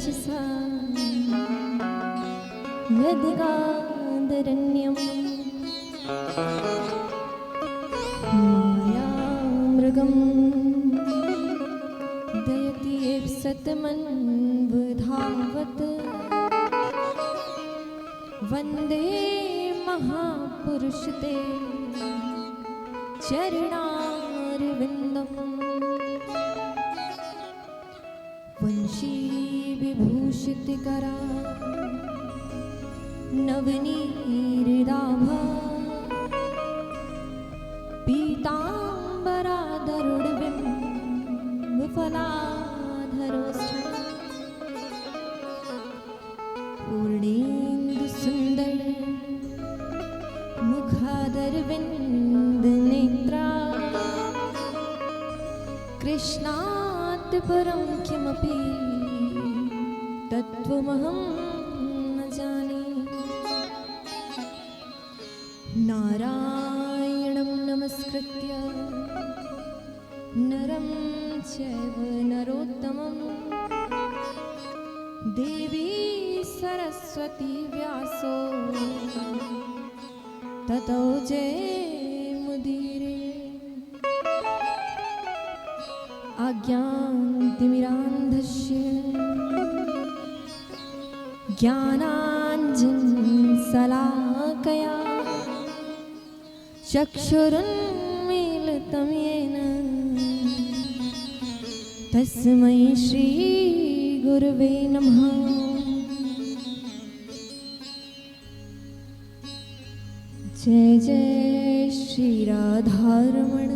वचसा यदिगादरण्यम् मायामृगं दयति सतमन्वधावत् वन्दे महापुरुषते चरणारविन्दम् वंशी विभूषितकरा नवनीराभा पीताम्बराधरुणबिम्बफलाधरोष्ठ पूर्णेन्दुसुन्दर मुखादरविन्दनेत्रा कृष्णात् परं किमपि तत्त्वमहं न जाने। नारायणं नमस्कृत्य नरं चैव नरोत्तमं देवी सरस्वती व्यासो ततो जयमुदीरये। आज्ञान्तिमिरान्धस्य ज्ञानाञ्जनशलाकया चक्षुरुन्मीलितं येन तस्मै श्रीगुरवे नमः। जय जय श्री राधारमण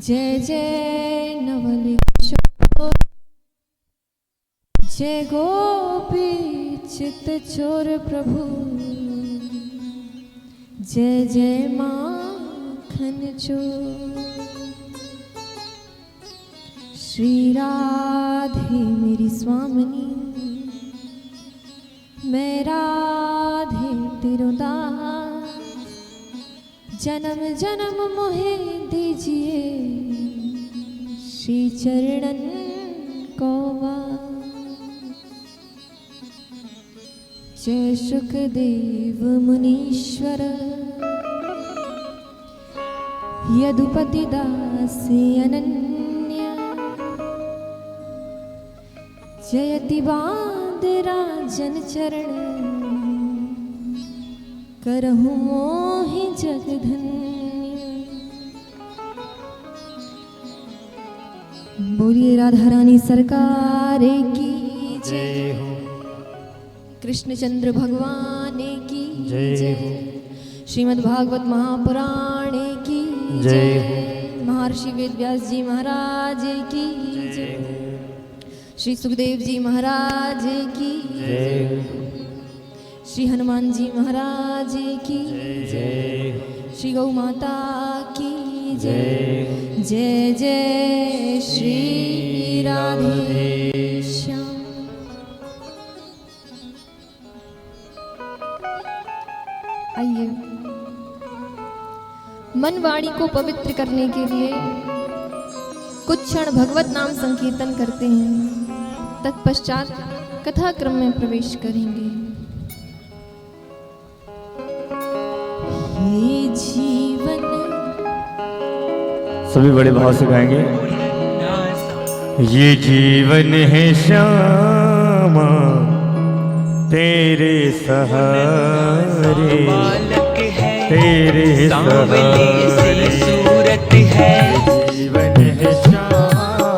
जय जय नवलिकिशोर जय गोपी चित्तचोर प्रभु जय जय माखन चोर। श्री राधे मेरी स्वामिनी मैं राधे तेरो दास जन्म जन्म मोहे दीजिए श्री चरणन को वास। जय शुकदेव मुनीश्वर यदुपति दासी अनन्या जयति बादराजन चरण करहु मोहि जगधन्य। बोलिए राधा रानी सरकार की जय हो। कृष्णचंद्र भगवान की जय हो। श्रीमद् भागवत महापुराण की जय हो। महर्षि वेद व्यास जी महाराज की जय हो। श्री सुखदेव जी महाराज की जय हो। श्री हनुमान जी महाराज की जय हो। श्री गौ माता की जय। जय जय श्री राधे श्याम। आइए मन वाणी को पवित्र करने के लिए कुछ क्षण भगवत नाम संकीर्तन करते हैं, तत्पश्चात कथा क्रम में प्रवेश करेंगे। ये जीवन सभी बड़े भाव से गाएंगे। ये जीवन है श्यामा तेरे सहारे तेरे सहारे सूरत है। जीवन है श्यामा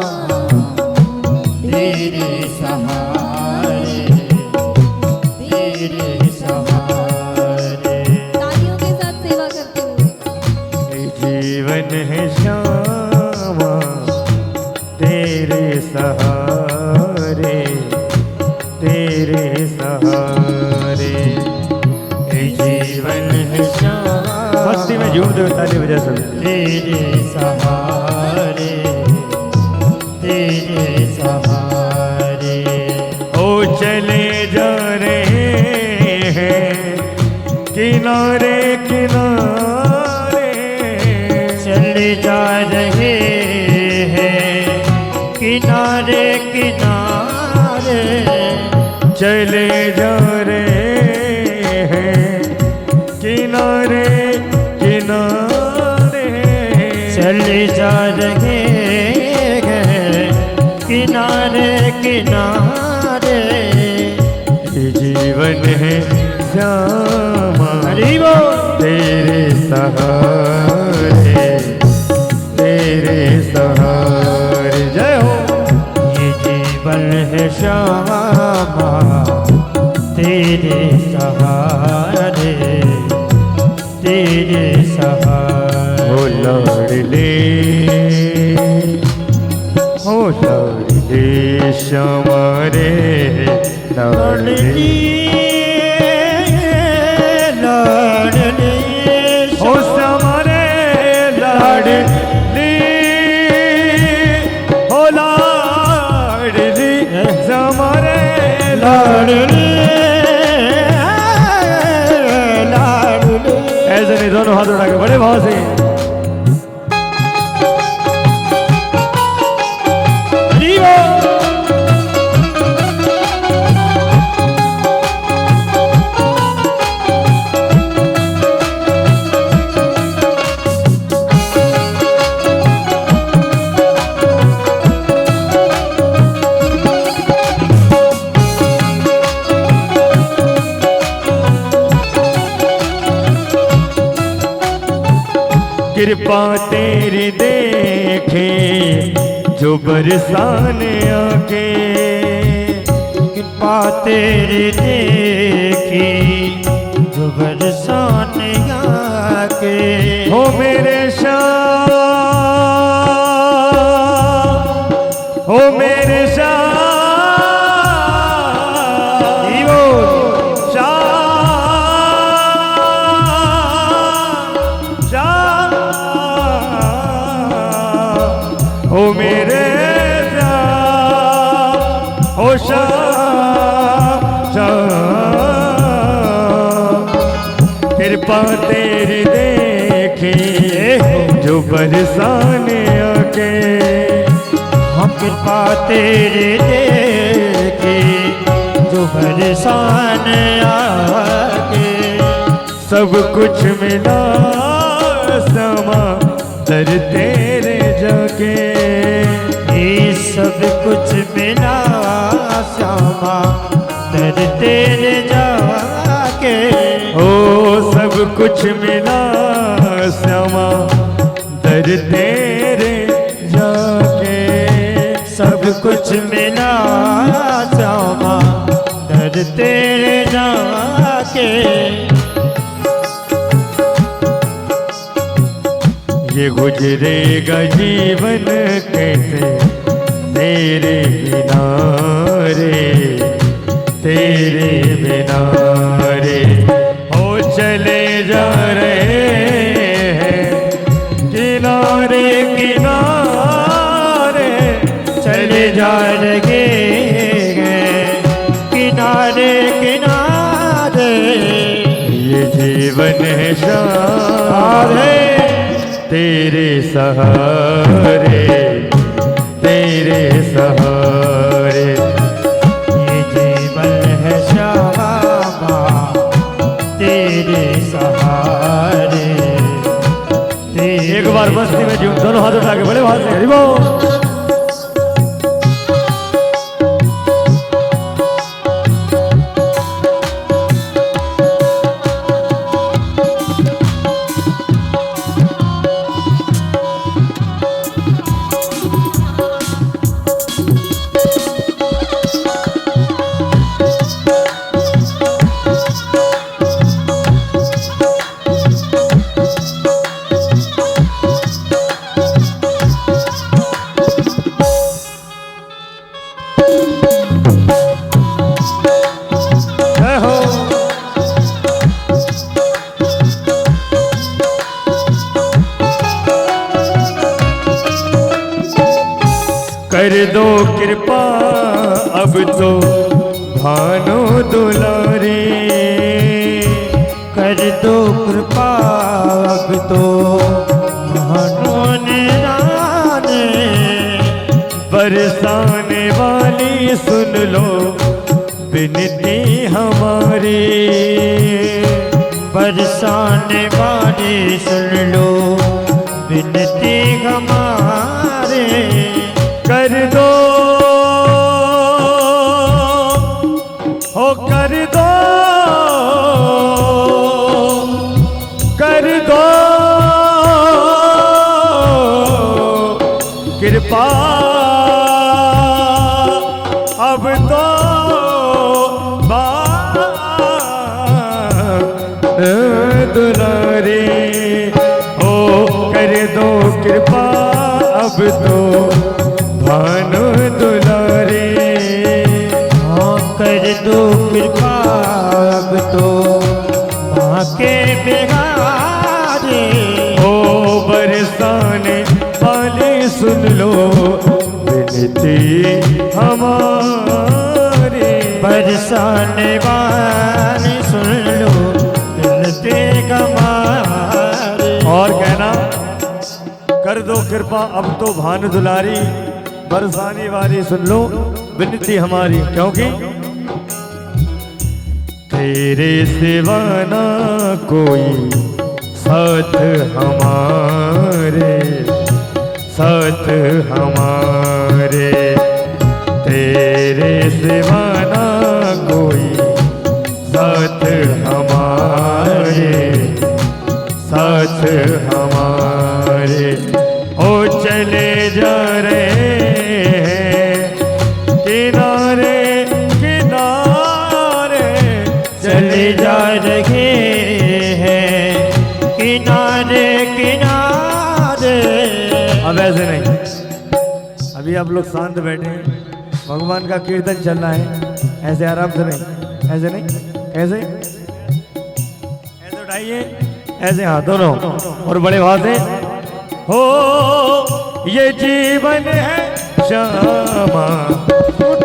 तेरे सहारे तेरे सहारे। तालियों के साथ सेवा करते हुए। जीवन है श्यामा तेरे सहारे तेरे सहारे। जीवन है श्यामा भक्ति में झूम दो ताली बजा सब। तेरे सहारे तेरे सहारे। ओ चले जा रहे हैं किनारे किनारे चले जा रहे हैं किनारे किनारे। चले जा रहे हैं किनारे किनारे, चले जा रहे हैं किनारे किनारे। ये जीवन है श्यामा तेरे सहारे, तेरे सहारे। जय हो। ये जीवन है श्यामा तेरे सहारे, तेरे सहारे। हो लाडले, हो लाडले श्यामा रे लाडली, लाडली हो श्यामा रे लाडली, हो लाडली श्यामा रे लाडली। ऐसे नहीं, दोनों हाथ उठा के बड़े भाव से। कृपा तेरी देखे जो बरसाने आके, कृपा तेरी देखी जो बरसाने आके। हो मेरे शाह, हो मेरे शाह, ओ मेरे ओ कृपा तेरी देखे जो बरसाने आके। हम कृपा तेरी देखी जो बरसाने आके। सब कुछ मिला समा दर तेरे जाके, ये सब कुछ मिला श्यामा दर तेरे जाके। ओ सब कुछ मिला श्यामा दर तेरे जाके, सब कुछ मिला श्यामा दर तेरे जाके। ये गुजरेगा जीवन कैसे तेरे बिना रे, तेरे बिना रे। हो चले जा रहे हैं किनारे किनारे, चले जा रहे हैं किनारे किनारे। ये जीवन है सारे तेरे सहारे, तेरे सहारे। ये जीवन है श्यामा तेरे सहारे, एक बार मस्ती में जीवन दोनों हाथ उठा के बड़े भाव से हरि बोल। कर दो कृपा अब तो भानो दुलारे, कर दो कृपा अब तो भानो निराने। बरसाने वाली सुन लो बिनती हमारी बरसाने वाले सुन लो, बिनती हमारे कर दो, हो कर दो, कर दो कृपा अब तो दुलारे हो, कर दो कृपा अब तो भानु दुलारे, हाँ कर दो कृपा अब तो माँ के बिहारे, हो बरसाने वाले सुन लो, बिनती हमारे बरसाने वाले सुन लो, बिनती हमारे। और कहना कर दो कृपा अब तो भानु दुलारी, बरसाने वाली सुन लो विनती हमारी, क्योंकि तेरे सिवा ना कोई साथ हमारे, साथ हमारे, तेरे सिवा ना कोई साथ हमारे, साथ हमारे। ओ चले जा रहे हैं किनारे किनारे, चले जा रहे हैं किनारे किनारे। अब ऐसे नहीं, अभी आप लोग शांत बैठे हैं, भगवान का कीर्तन चल रहा है, ऐसे आराम से नहीं, ऐसे नहीं, ऐसे ऐसे उठाइए, ऐसे हाथ दोनों और बड़े भाव से। हो ये जीवन है श्यामा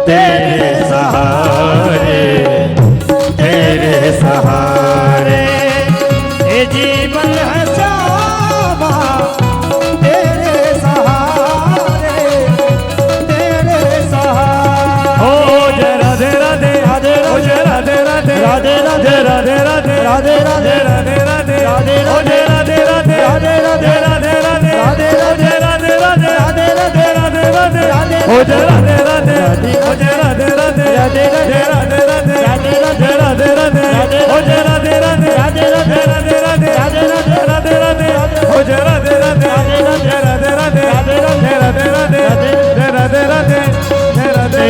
तेरे सहारे, तेरे सहारे, ये जीवन है श्यामा तेरे सहारे, तेरे सहारे। हो जय राधे राधे राधे, हो जय राधे राधे राधे राधे राधे राधे राधे राधे राधे राधे राधे, हो जय राधे राधे राधे राधे राधे राधे राधे राधे राधे राधे राधे राधे राधे राधे राधे, हो जय राधे राधे, हो जय राधे राधे राधे राधे राधे राधे राधे राधे राधे राधे, हो जय राधे राधे राधे राधे राधे राधे राधे राधे राधे राधे, हो जय राधे राधे राधे राधे राधे राधे राधे राधे राधे राधे राधे राधे राधे राधे।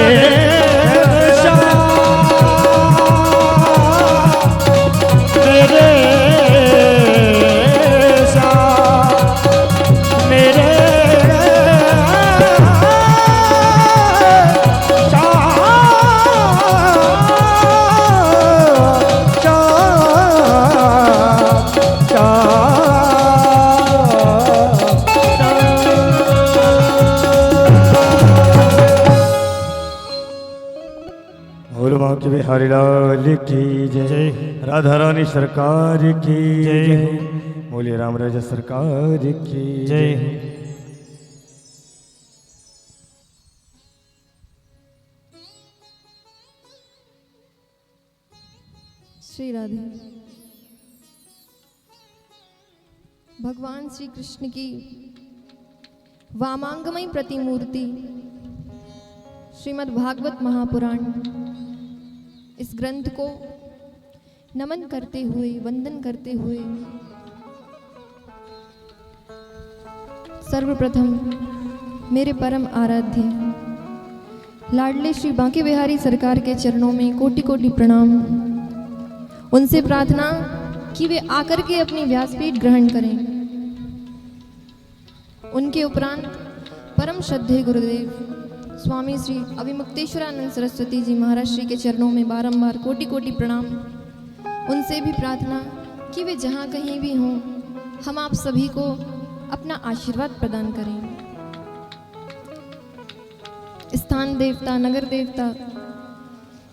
बिहारी लाल की जय, राधा रानी सरकार की जय, बोले राम राजा सरकार की जय। श्री राधे। भगवान श्री कृष्ण की वामांगमयी प्रतिमूर्ति श्रीमद् भागवत महापुराण, इस ग्रंथ को नमन करते हुए, वंदन करते हुए सर्वप्रथम मेरे परम आराध्य लाडले श्री बांके बिहारी सरकार के चरणों में कोटि कोटि प्रणाम। उनसे प्रार्थना कि वे आकर के अपनी व्यासपीठ ग्रहण करें। उनके उपरांत परम श्रद्धेय गुरुदेव स्वामी श्री अभिमुक्तेश्वरानंद सरस्वती जी महाराज श्री के चरणों में बारंबार कोटि कोटि प्रणाम। उनसे भी प्रार्थना कि वे जहाँ कहीं भी हों, हम आप सभी को अपना आशीर्वाद प्रदान करें। स्थान देवता, नगर देवता,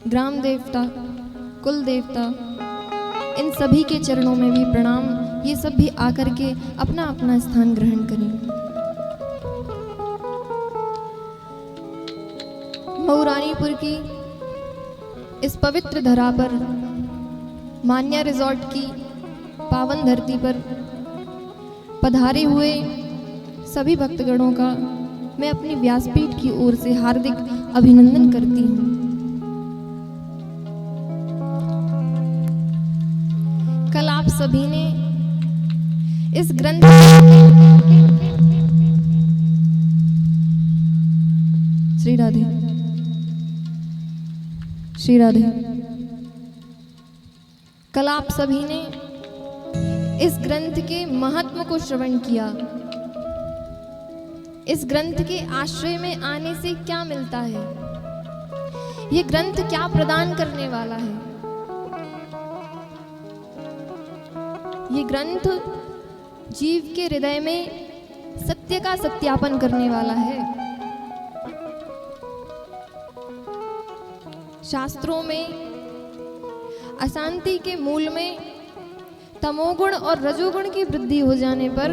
ग्राम देवता, कुल देवता, इन सभी के चरणों में भी प्रणाम। ये सब भी आकर के अपना अपना स्थान ग्रहण करें। मऊरानीपुर की इस पवित्र धरा पर, मान्या रिजॉर्ट की पावन धरती पर पधारे हुए सभी भक्तगणों का मैं अपनी व्यासपीठ की ओर से हार्दिक अभिनंदन करती हूँ। कल आप सभी ने इस ग्रंथ श्री राधे श्री राधे कल आप सभी ने इस ग्रंथ के महत्व को श्रवण किया। इस ग्रंथ के आश्रय में आने से क्या मिलता है, ये ग्रंथ क्या प्रदान करने वाला है। ये ग्रंथ जीव के हृदय में सत्य का सत्यापन करने वाला है। शास्त्रों में अशांति के मूल में तमोगुण और रजोगुण की वृद्धि हो जाने पर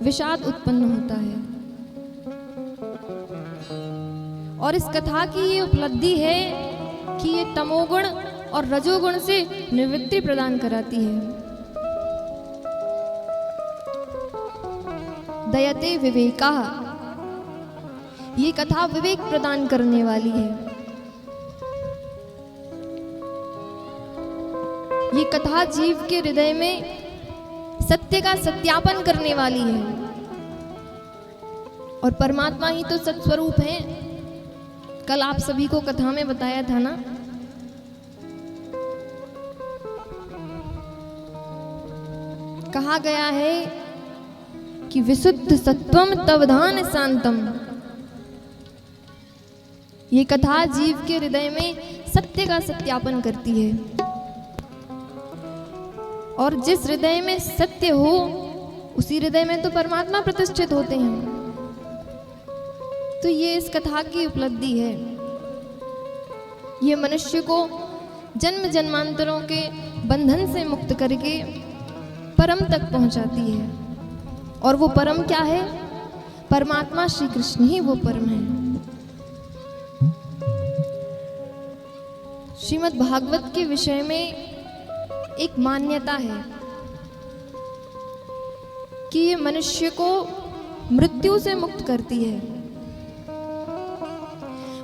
विषाद उत्पन्न होता है, और इस कथा की ये उपलब्धि है कि ये तमोगुण और रजोगुण से निवृत्ति प्रदान कराती है। दयते विवेका, ये कथा विवेक प्रदान करने वाली है। ये कथा जीव के हृदय में सत्य का सत्यापन करने वाली है, और परमात्मा ही तो सत्स्वरूप है। कल आप सभी को कथा में बताया था ना, कहा गया है कि विशुद्ध सत्वम तवधान शांतम। ये कथा जीव के हृदय में सत्य का सत्यापन करती है, और जिस हृदय में सत्य हो उसी हृदय में तो परमात्मा प्रतिष्ठित होते हैं। तो ये इस कथा की उपलब्धि है। ये मनुष्य को जन्म जन्मांतरों के बंधन से मुक्त करके परम तक पहुंचाती है, और वो परम क्या है? परमात्मा श्री कृष्ण ही वो परम है। श्रीमद् भागवत के विषय में एक मान्यता है कि ये मनुष्य को मृत्यु से मुक्त करती है,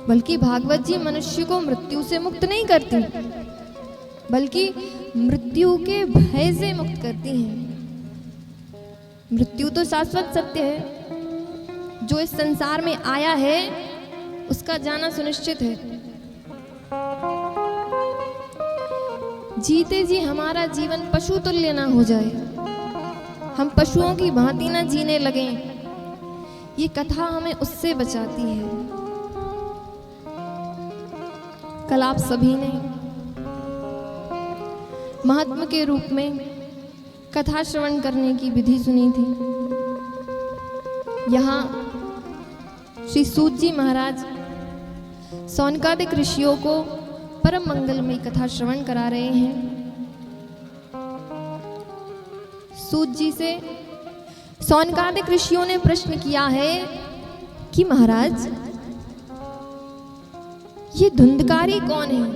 बल्कि भागवत जी मनुष्य को मृत्यु से मुक्त नहीं करती, बल्कि मृत्यु के भय से मुक्त करती हैं। मृत्यु तो शाश्वत सत्य है, जो इस संसार में आया है उसका जाना सुनिश्चित है। जीते जी हमारा जीवन पशु तुल्य ना हो जाए, हम पशुओं की भांति ना जीने लगें, ये कथा हमें उससे बचाती है। कल आप सभी ने महात्मा के रूप में कथा श्रवण करने की विधि सुनी थी। यहाँ श्री सूत जी महाराज सौनकादिक ऋषियों को परम मंगलमयी कथा श्रवण करा रहे हैं। सूत जी से सौनकादिक ऋषियों ने प्रश्न किया है कि महाराज ये धुंधकारी कौन है,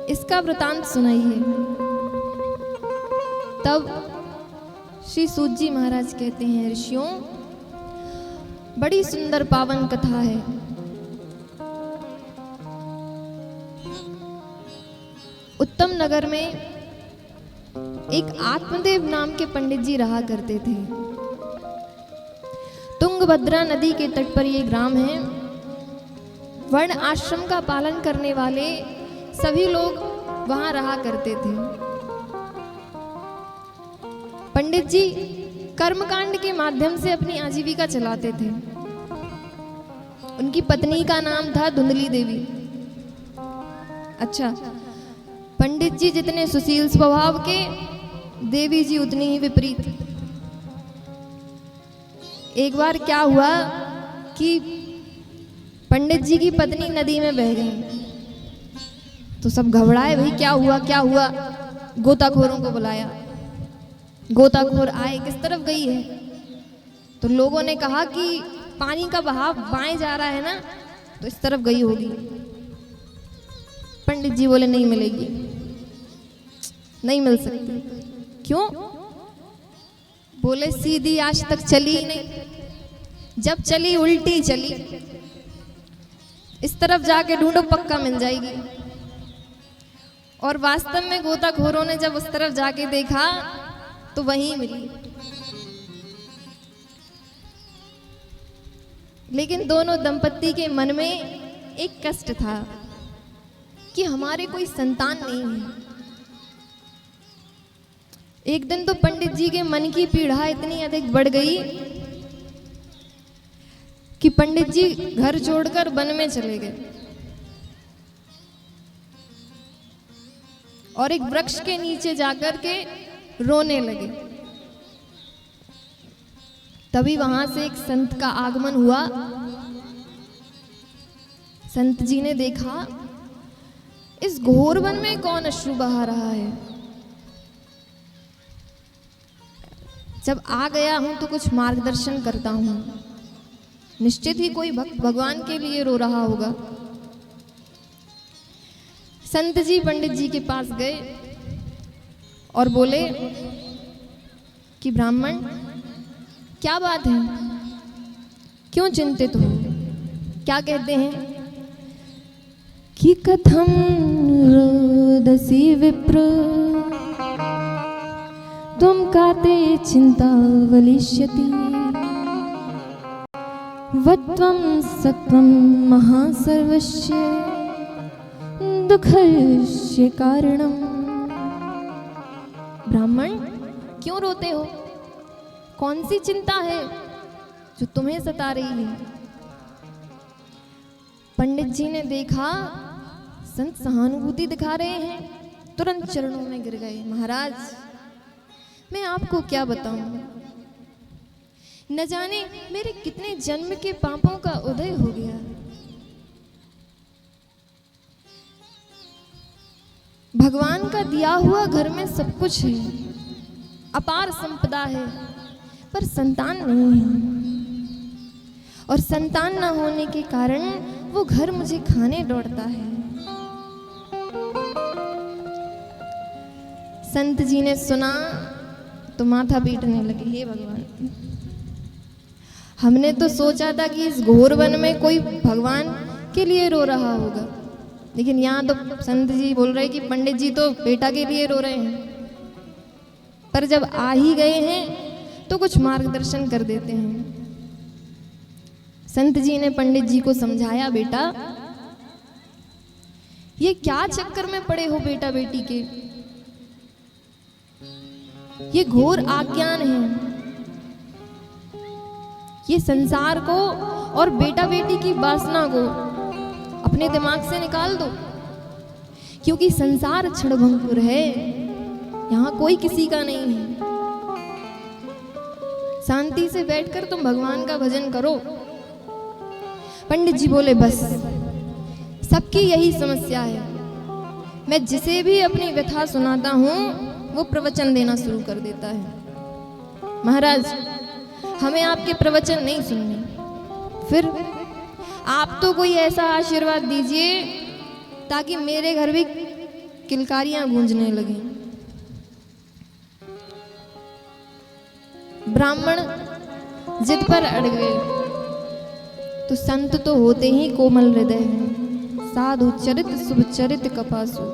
इसका वृतांत सुनाइए। तब श्री सूत जी महाराज कहते हैं, ऋषियों बड़ी सुंदर पावन कथा है। उत्तम नगर में एक आत्मदेव नाम के पंडित जी रहा करते थे। तुंगभद्रा नदी के तट पर ये ग्राम है। वर्ण आश्रम का पालन करने वाले सभी लोग वहां रहा करते थे। पंडित जी कर्मकांड के माध्यम से अपनी आजीविका चलाते थे। उनकी पत्नी का नाम था धुंधली देवी। अच्छा, पंडित जी जितने सुशील स्वभाव के, देवी जी उतनी ही विपरीत। एक बार क्या हुआ कि पंडित जी की पत्नी नदी में बह गई, तो सब घबराए, भाई क्या हुआ क्या हुआ। गोताखोरों को बुलाया। गोताखोर आए, किस तरफ गई है? तो लोगों ने कहा कि पानी का बहाव बाएं जा रहा है ना, तो इस तरफ गई होगी। पंडित जी बोले नहीं मिलेगी, नहीं मिल सकती। क्यों? बोले सीधी आज तक चली ही नहीं, जब चली उल्टी चली। इस तरफ जाके ढूंढो पक्का मिल जाएगी। और वास्तव में गोताखोरों ने जब उस तरफ जाके देखा तो वहीं मिली। लेकिन दोनों दंपत्ति के मन में एक कष्ट था कि हमारे कोई संतान नहीं है। एक दिन तो पंडित जी के मन की पीड़ा इतनी अधिक बढ़ गई कि पंडित जी घर छोड़कर वन में चले गए और एक वृक्ष के नीचे जाकर के रोने लगे। तभी वहां से एक संत का आगमन हुआ। संत जी ने देखा इस घोर वन में कौन अश्रु बहा रहा है। जब आ गया हूं तो कुछ मार्गदर्शन करता हूं। निश्चित ही कोई भक्त भगवान के लिए रो रहा होगा। संत जी पंडित जी के पास गए और बोले कि ब्राह्मण क्या बात है, क्यों चिंतित हो? क्या कहते हैं कि कथम रोदसी विप्र तुम काते चिंता वलिष्यति वत्वं सत्वं महासर्वस्य दुःखस्य कारणम। ब्राह्मण क्यों रोते हो? कौन सी चिंता है जो तुम्हें सता रही है? पंडित जी ने देखा संत सहानुभूति दिखा रहे हैं, तुरंत चरणों में गिर गए। महाराज मैं आपको क्या बताऊं, न जाने मेरे कितने जन्म के पापों का उदय हो गया। भगवान का दिया हुआ घर में सब कुछ है, अपार संपदा है, पर संतान नहीं है। और संतान न होने के कारण वो घर मुझे खाने दौड़ता है। संत जी ने सुना तो माथा पीटने लगे, हे भगवान, हमने तो सोचा था कि इस घोर वन में कोई भगवान के लिए रो रहा होगा, लेकिन यहाँ तो संत जी बोल रहे कि पंडित जी तो बेटा के लिए रो रहे हैं। पर जब आ ही गए हैं तो कुछ मार्गदर्शन कर देते हैं। संत जी ने पंडित जी को समझाया, बेटा ये क्या चक्कर में पड़े हो बेटा बेटी के, ये घोर आज्ञान है। ये संसार को और बेटा बेटी की वासना को अपने दिमाग से निकाल दो, क्योंकि संसार क्षणभंगुर है, यहाँ कोई किसी का नहीं है। शांति से बैठकर तुम भगवान का भजन करो। पंडित जी बोले, बस सबकी यही समस्या है। मैं जिसे भी अपनी व्यथा सुनाता हूँ वो प्रवचन देना शुरू कर देता है। महाराज हमें आपके प्रवचन नहीं सुनने, फिर आप तो कोई ऐसा आशीर्वाद दीजिए ताकि मेरे घर भी किलकारियां गूंजने लगें। ब्राह्मण जिद पर अड़ गए। तो संत तो होते ही कोमल हृदय हैं, साधु चरित शुभ चरित कपासु।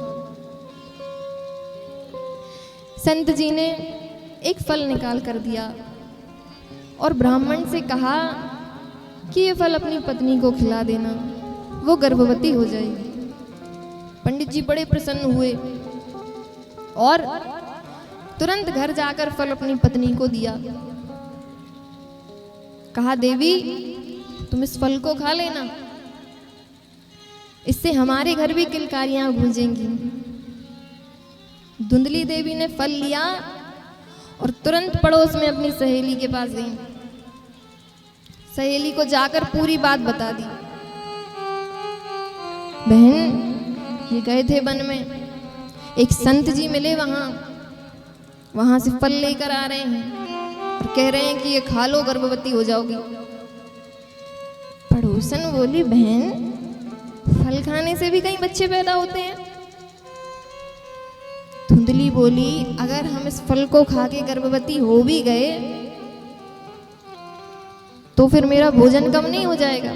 संत जी ने एक फल निकाल कर दिया और ब्राह्मण से कहा कि ये फल अपनी पत्नी को खिला देना, वो गर्भवती हो जाएगी। पंडित जी बड़े प्रसन्न हुए और तुरंत घर जाकर फल अपनी पत्नी को दिया। कहा, देवी तुम इस फल को खा लेना, इससे हमारे घर भी किलकारियां गूंजेंगी। धुंधली देवी ने फल लिया और तुरंत पड़ोस में अपनी सहेली के पास गई। सहेली को जाकर पूरी बात बता दी। बहन ये गए थे वन में, एक संत जी मिले, वहां से फल लेकर आ रहे हैं और कह रहे हैं कि ये खा लो, गर्भवती हो जाओगी। पड़ोसन बोली, बहन फल खाने से भी कहीं बच्चे पैदा होते हैं? धुंधली बोली, अगर हम इस फल को खा के गर्भवती हो भी गए तो फिर मेरा भोजन कम नहीं हो जाएगा,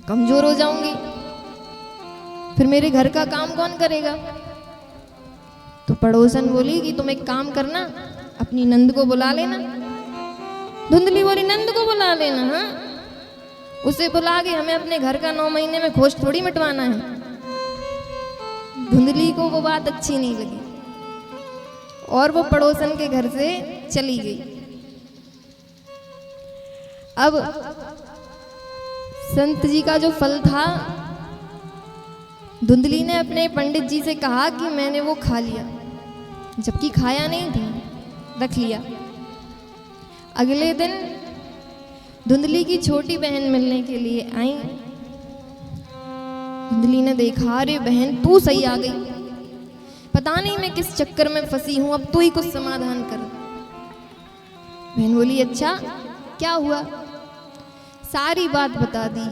कमजोर हो जाऊंगी, फिर मेरे घर का काम कौन करेगा। तो पड़ोसन बोली कि तुम एक काम करना, अपनी नंद को बुला लेना। धुंधली बोली, नंद को बुला लेना? हाँ, उसे बुला के हमें अपने घर का 9 महीने में खोज थोड़ी मिटवाना है। धुंधली को वो बात अच्छी नहीं लगी और वो पड़ोसन के घर से चली गई। अब संत जी का जो फल था, धुंधली ने अपने पंडित जी से कहा कि मैंने वो खा लिया, जबकि खाया नहीं था, रख लिया। अगले दिन धुंधली की छोटी बहन मिलने के लिए आई। धुंधली ने देखा, अरे बहन तू सही आ गई, पता नहीं मैं किस चक्कर में फंसी हूं, अब तू ही कुछ समाधान कर। बहन बोली, अच्छा क्या हुआ? सारी बात बता दी।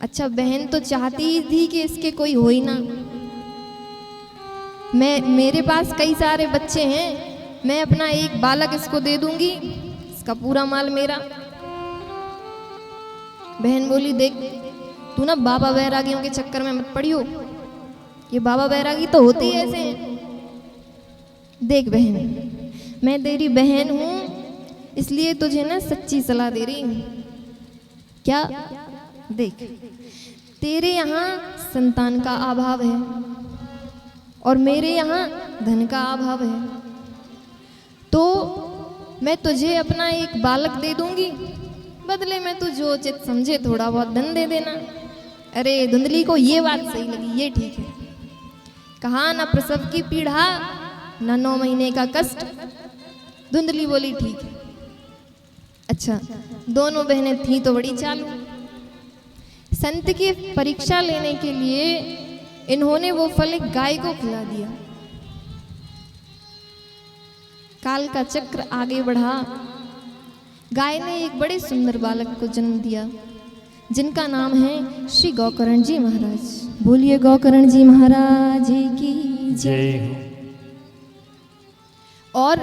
अच्छा, बहन तो चाहती ही थी कि इसके कोई हो ही ना। मेरे पास कई सारे बच्चे हैं, मैं अपना एक बालक इसको दे दूंगी, इसका पूरा माल मेरा। बहन बोली, देख तू ना बाबा बैरागियों के चक्कर में मत पड़ियो, ये बाबा बैरागी तो होते ही ऐसे हैं। देख बहन, मैं तेरी बहन हूं, इसलिए तुझे ना सच्ची सलाह दे रही हूं। क्या? देख, तेरे यहाँ संतान का अभाव है और मेरे यहाँ धन का अभाव है, तो मैं तुझे अपना एक बालक दे दूंगी, बदले में तू जो उचित समझे थोड़ा बहुत धन दे देना। अरे धुंधली को ये बात सही लगी, ये ठीक है। कहा, ना प्रसव की पीड़ा, ना 9 महीने का कष्ट। धुंधली बोली, ठीक है। अच्छा, दोनों बहनें थी तो बड़ी चालू। संत की परीक्षा लेने के लिए इन्होंने वो फल एक गाय को खिला दिया। काल का चक्र आगे बढ़ा, गाय ने एक बड़े सुंदर बालक को जन्म दिया, जिनका नाम है श्री गौकर्ण जी महाराज। बोलिए गौकर्ण जी महाराज की जय। और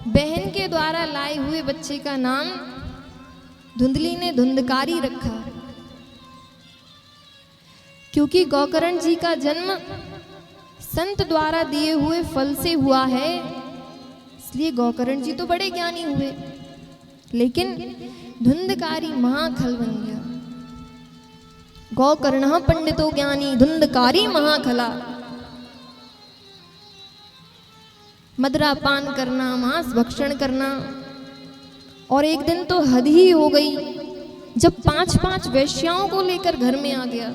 बहन के द्वारा लाए हुए बच्चे का नाम धुंधली ने धुंधकारी रखा, क्योंकि गौकर्ण जी का जन्म संत द्वारा दिए हुए फल से हुआ है, इसलिए गौकर्ण जी तो बड़े ज्ञानी हुए, लेकिन धुंधकारी महाखल बन गया। गौकर्ण पंडितो ज्ञानी, धुंधकारी महाखला। मदरा पान करना, मांस भक्षण करना, और एक दिन तो हद ही हो गई जब 5-5 वेश्याओं को लेकर घर में आ गया।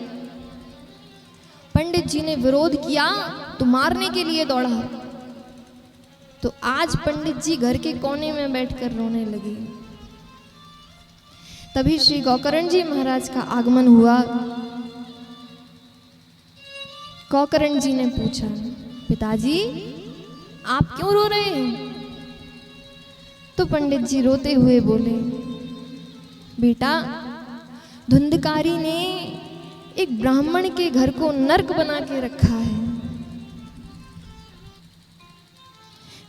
पंडित जी ने विरोध किया तो मारने के लिए दौड़ा। तो आज पंडित जी घर के कोने में बैठकर रोने लगे। तभी श्री गौकर्ण जी महाराज का आगमन हुआ। गौकर्ण जी ने पूछा, पिताजी आप क्यों रो रहे हैं? तो पंडित जी रोते हुए बोले, बेटा धुंधकारी ने एक ब्राह्मण के घर को नर्क बना के रखा है।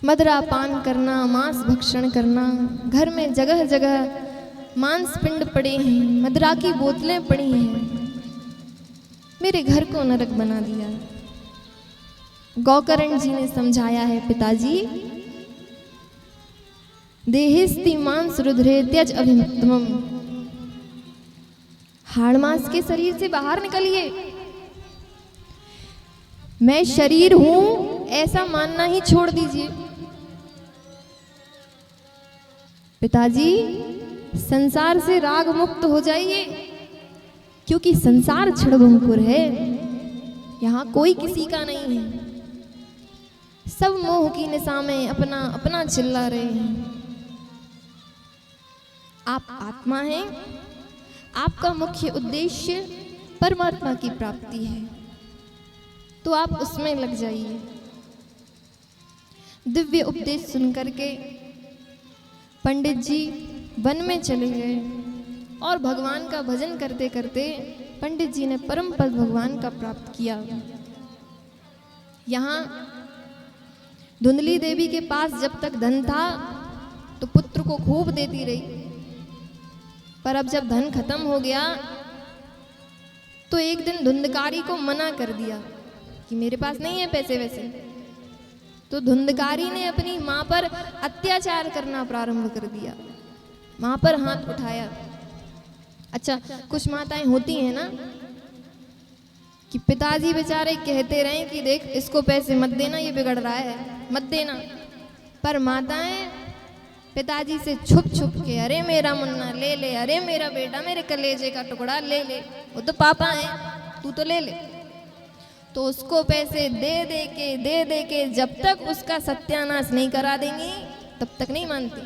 मदरा पान करना, मांस भक्षण करना, घर में जगह जगह मांस पिंड पड़े हैं, मदरा की बोतलें पड़ी हैं, मेरे घर को नरक बना दिया। गौकर्ण जी ने समझाया है, पिताजी देहिस्ति मांस रुद्रे त्यज अभिमतमम, हाड़ मांस के शरीर से बाहर निकलिए। मैं शरीर हूं ऐसा मानना ही छोड़ दीजिए। पिताजी संसार से राग मुक्त हो जाइए, क्योंकि संसार क्षणभंगुर है, यहाँ कोई किसी का नहीं है। सब मोह की निशा में अपना अपना चिल्ला रहे हैं। आप आत्मा हैं, आपका मुख्य उद्देश्य परमात्मा की प्राप्ति है, तो आप उसमें लग जाइए। दिव्य उपदेश सुनकर के पंडित जी वन में चले गए और भगवान का भजन करते करते पंडित जी ने परम पद भगवान का प्राप्त किया। यहाँ धुंधली देवी के पास जब तक धन था तो पुत्र को खूब देती रही, पर अब जब धन खत्म हो गया तो एक दिन धुंधकारी को मना कर दिया कि मेरे पास नहीं है पैसे वैसे। तो धुंधकारी ने अपनी माँ पर अत्याचार करना प्रारंभ कर दिया, माँ पर हाथ उठाया। अच्छा, कुछ माताएं होती हैं ना कि पिताजी बेचारे कहते रहे कि देख इसको पैसे मत देना, ये बिगड़ रहा है, मत देना, पर माताएं पिताजी से छुप छुप के, अरे मेरा मुन्ना ले ले, अरे मेरा बेटा, मेरे कलेजे का टुकड़ा ले ले, वो तो पापा है, तू तो ले ले। तो उसको पैसे दे दे के जब तक उसका सत्यानाश नहीं करा देंगी तब तक नहीं मानती।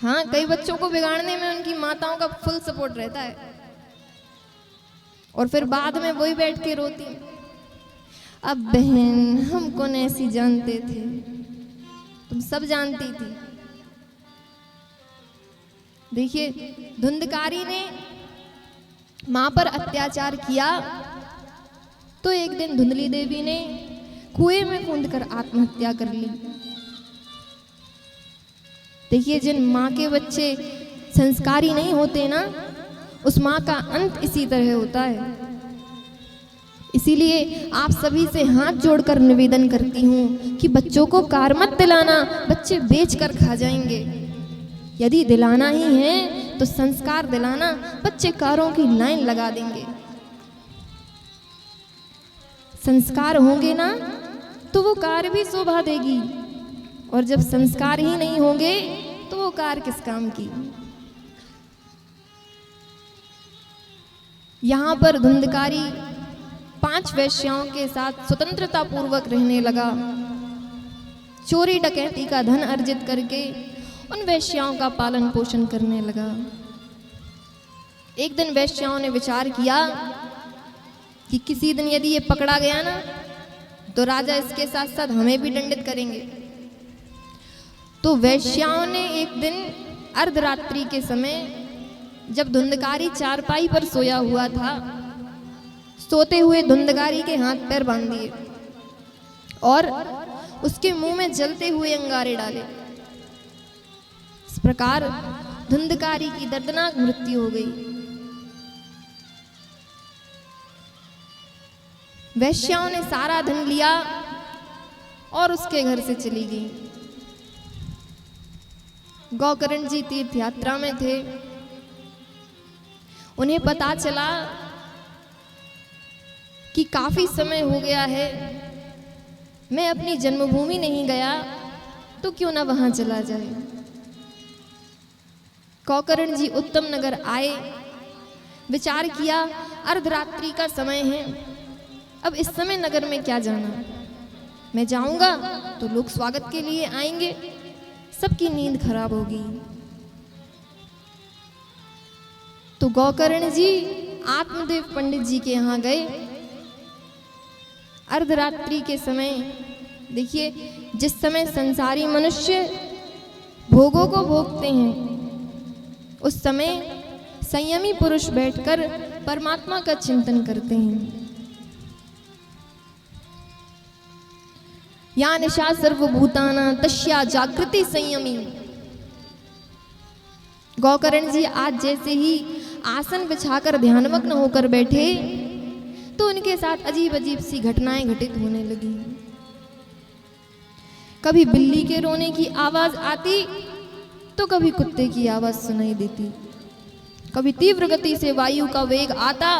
हाँ, कई बच्चों को बिगाड़ने में उनकी माताओं का फुल सपोर्ट रहता है और फिर बाद में वही बैठ के रोती। अब बहन, हम कौन ऐसी जानते थे, तुम सब जानती थी। देखिए, धुंधकारी ने मां पर अत्याचार किया तो एक दिन धुंधली देवी ने कुएं में कूदकर आत्महत्या कर ली। देखिए, जिन माँ के बच्चे संस्कारी नहीं होते ना, उस माँ का अंत इसी तरह होता है। इसीलिए आप सभी से हाथ जोड़कर निवेदन करती हूँ कि बच्चों को कार मत दिलाना, बच्चे बेचकर खा जाएंगे। यदि दिलाना ही है तो संस्कार दिलाना, बच्चे कारों की लाइन लगा देंगे। संस्कार होंगे ना तो वो कार भी शोभा देगी, और जब संस्कार ही नहीं होंगे तो वो कार किस काम की। यहाँ पर धुंधकारी 5 वेश्याओं के साथ स्वतंत्रता पूर्वक रहने लगा। चोरी डकैती का धन अर्जित करके उन वेश्याओं का पालन पोषण करने लगा। एक दिन वेश्याओं ने विचार किया कि किसी दिन यदि ये पकड़ा गया ना तो राजा इसके साथ साथ हमें भी दंडित करेंगे। तो वेश्याओं ने एक दिन अर्धरात्रि के समय, जब धुंधकारी चारपाई पर सोया हुआ था, सोते हुए धुंधकारी के हाथ पैर बांध दिए और उसके मुंह में जलते हुए अंगारे डाले। इस प्रकार धुंधकारी की दर्दनाक मृत्यु हो गई। वैश्याओं ने सारा धन लिया और उसके घर से चली गई। गौकर्ण जी तीर्थ यात्रा में थे। उन्हें पता चला कि काफी समय हो गया है, मैं अपनी जन्मभूमि नहीं गया, तो क्यों ना वहां चला जाए। गौकर्ण जी उत्तम नगर आए, विचार किया अर्धरात्रि का समय है, अब इस समय नगर में क्या जाना, मैं जाऊंगा तो लोग स्वागत के लिए आएंगे, सबकी नींद खराब होगी। तो गौकर्ण जी आत्मदेव पंडित जी के यहाँ गए। अर्धरात्रि के समय, देखिए जिस समय संसारी मनुष्य भोगों को भोगते हैं, उस समय संयमी पुरुष बैठकर परमात्मा का चिंतन करते हैं। या निशा सर्वभूताना तस्या जागृति संयमी। गौकर्ण जी आज जैसे ही आसन बिछाकर ध्यानमग्न होकर बैठे तो उनके साथ अजीब अजीब सी घटनाएं घटित होने लगी। कभी बिल्ली के रोने की आवाज आती तो कभी कुत्ते की आवाज सुनाई देती, कभी तीव्र गति से वायु का वेग आता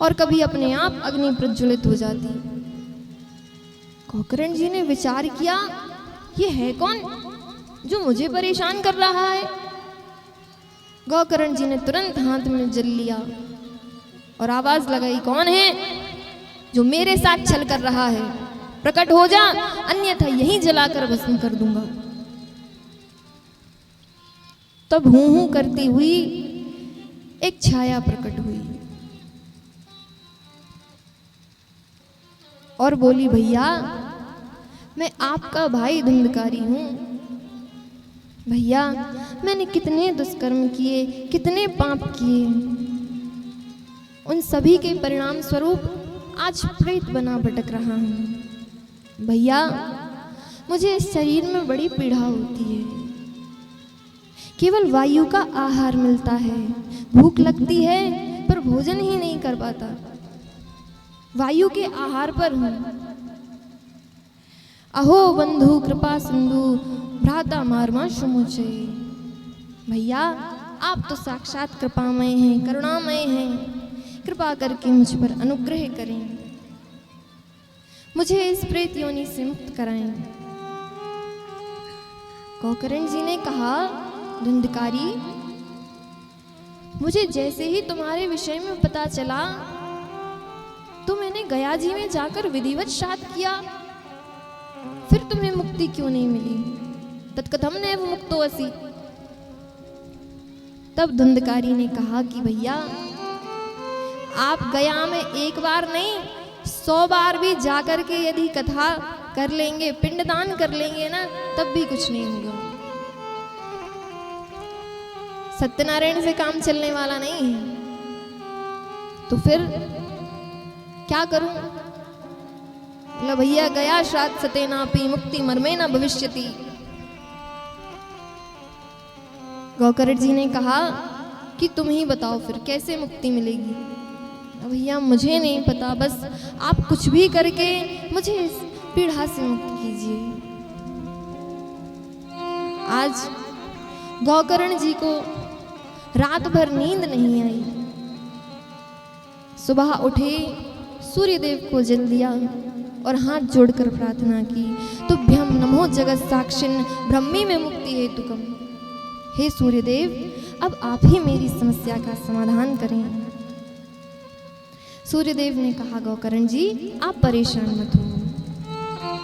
और कभी अपने आप अग्नि प्रज्वलित हो जाती। गौकर्ण जी ने विचार किया, ये है कौन जो मुझे परेशान कर रहा है। गौकर्ण जी ने तुरंत हाथ में जल लिया और आवाज लगाई, कौन है जो मेरे साथ छल कर रहा है, प्रकट हो जा, अन्यथा यहीं जलाकर भस्म कर दूंगा। तब हूं हूं करती हुई एक छाया प्रकट हुई और बोली, भैया मैं आपका भाई धुंधकारी हूं। भैया मैंने कितने दुष्कर्म किए, कितने पाप किए, उन सभी के परिणाम स्वरूप आज प्रेत बना भटक रहा हूँ। भैया, मुझे इस शरीर में बड़ी पीड़ा होती है। केवल वायु का आहार मिलता है, भूख लगती है पर भोजन ही नहीं कर पाता। वायु के आहार पर हूँ। अहो बंधु कृपा सिंधु भ्राता मारमा सुमुचे। भैया, आप तो साक्षात कृपामय हैं, करुणामय हैं। कृपा करके मुझ पर अनुग्रह करें, मुझे इस प्रेत योनि से मुक्त कराएं। गोकर्ण जी ने कहा, धुंधकारी, मुझे जैसे ही तुम्हारे विषय में पता चला तो मैंने गया जी में जाकर विधिवत श्राद्ध किया। फिर तुम्हें मुक्ति क्यों नहीं मिली? तत्कथम नैव मुक्तो असि। तब धुंधकारी ने कहा कि भैया, आप गया में एक बार नहीं 100 बार भी जाकर के यदि कथा कर लेंगे, पिंडदान कर लेंगे ना, तब भी कुछ नहीं होगा। सत्यनारायण से काम चलने वाला नहीं है। तो फिर क्या करूं? बोला, भैया गया श्राद्ध सतेनापि मुक्ति मर्मे न भविष्यति। गोकर्ण जी ने कहा कि तुम ही बताओ फिर कैसे मुक्ति मिलेगी। भैया मुझे नहीं पता, बस आप कुछ भी करके मुझे इस पीड़ा से मुक्त कीजिए। आज गोकर्ण जी को रात भर नींद नहीं आई। सुबह उठे, सूर्यदेव को जल दिया और हाथ जोड़कर प्रार्थना की, तुभ्यम नमो जगत साक्षिन् ब्रह्मी में मुक्ति हेतुकम। हे सूर्यदेव, अब आप ही मेरी समस्या का समाधान करें। सूर्यदेव ने कहा, गोकर्ण जी आप परेशान मत हो,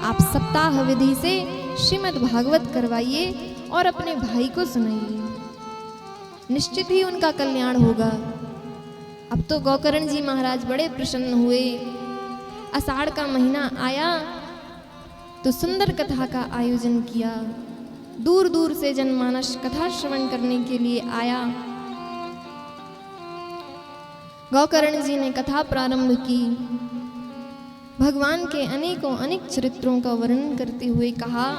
आप सप्ताह विधि से श्रीमद् भागवत करवाइए और अपने भाई को सुनाइए, निश्चित ही उनका कल्याण होगा। अब तो गोकर्ण जी महाराज बड़े प्रसन्न हुए। आषाढ़ का महीना आया तो सुंदर कथा का आयोजन किया। दूर दूर से जनमानस कथा श्रवण करने के लिए आया। गोकर्ण जी ने कथा प्रारंभ की। भगवान के अनेकों अनेक चरित्रों का वर्णन करते हुए कहा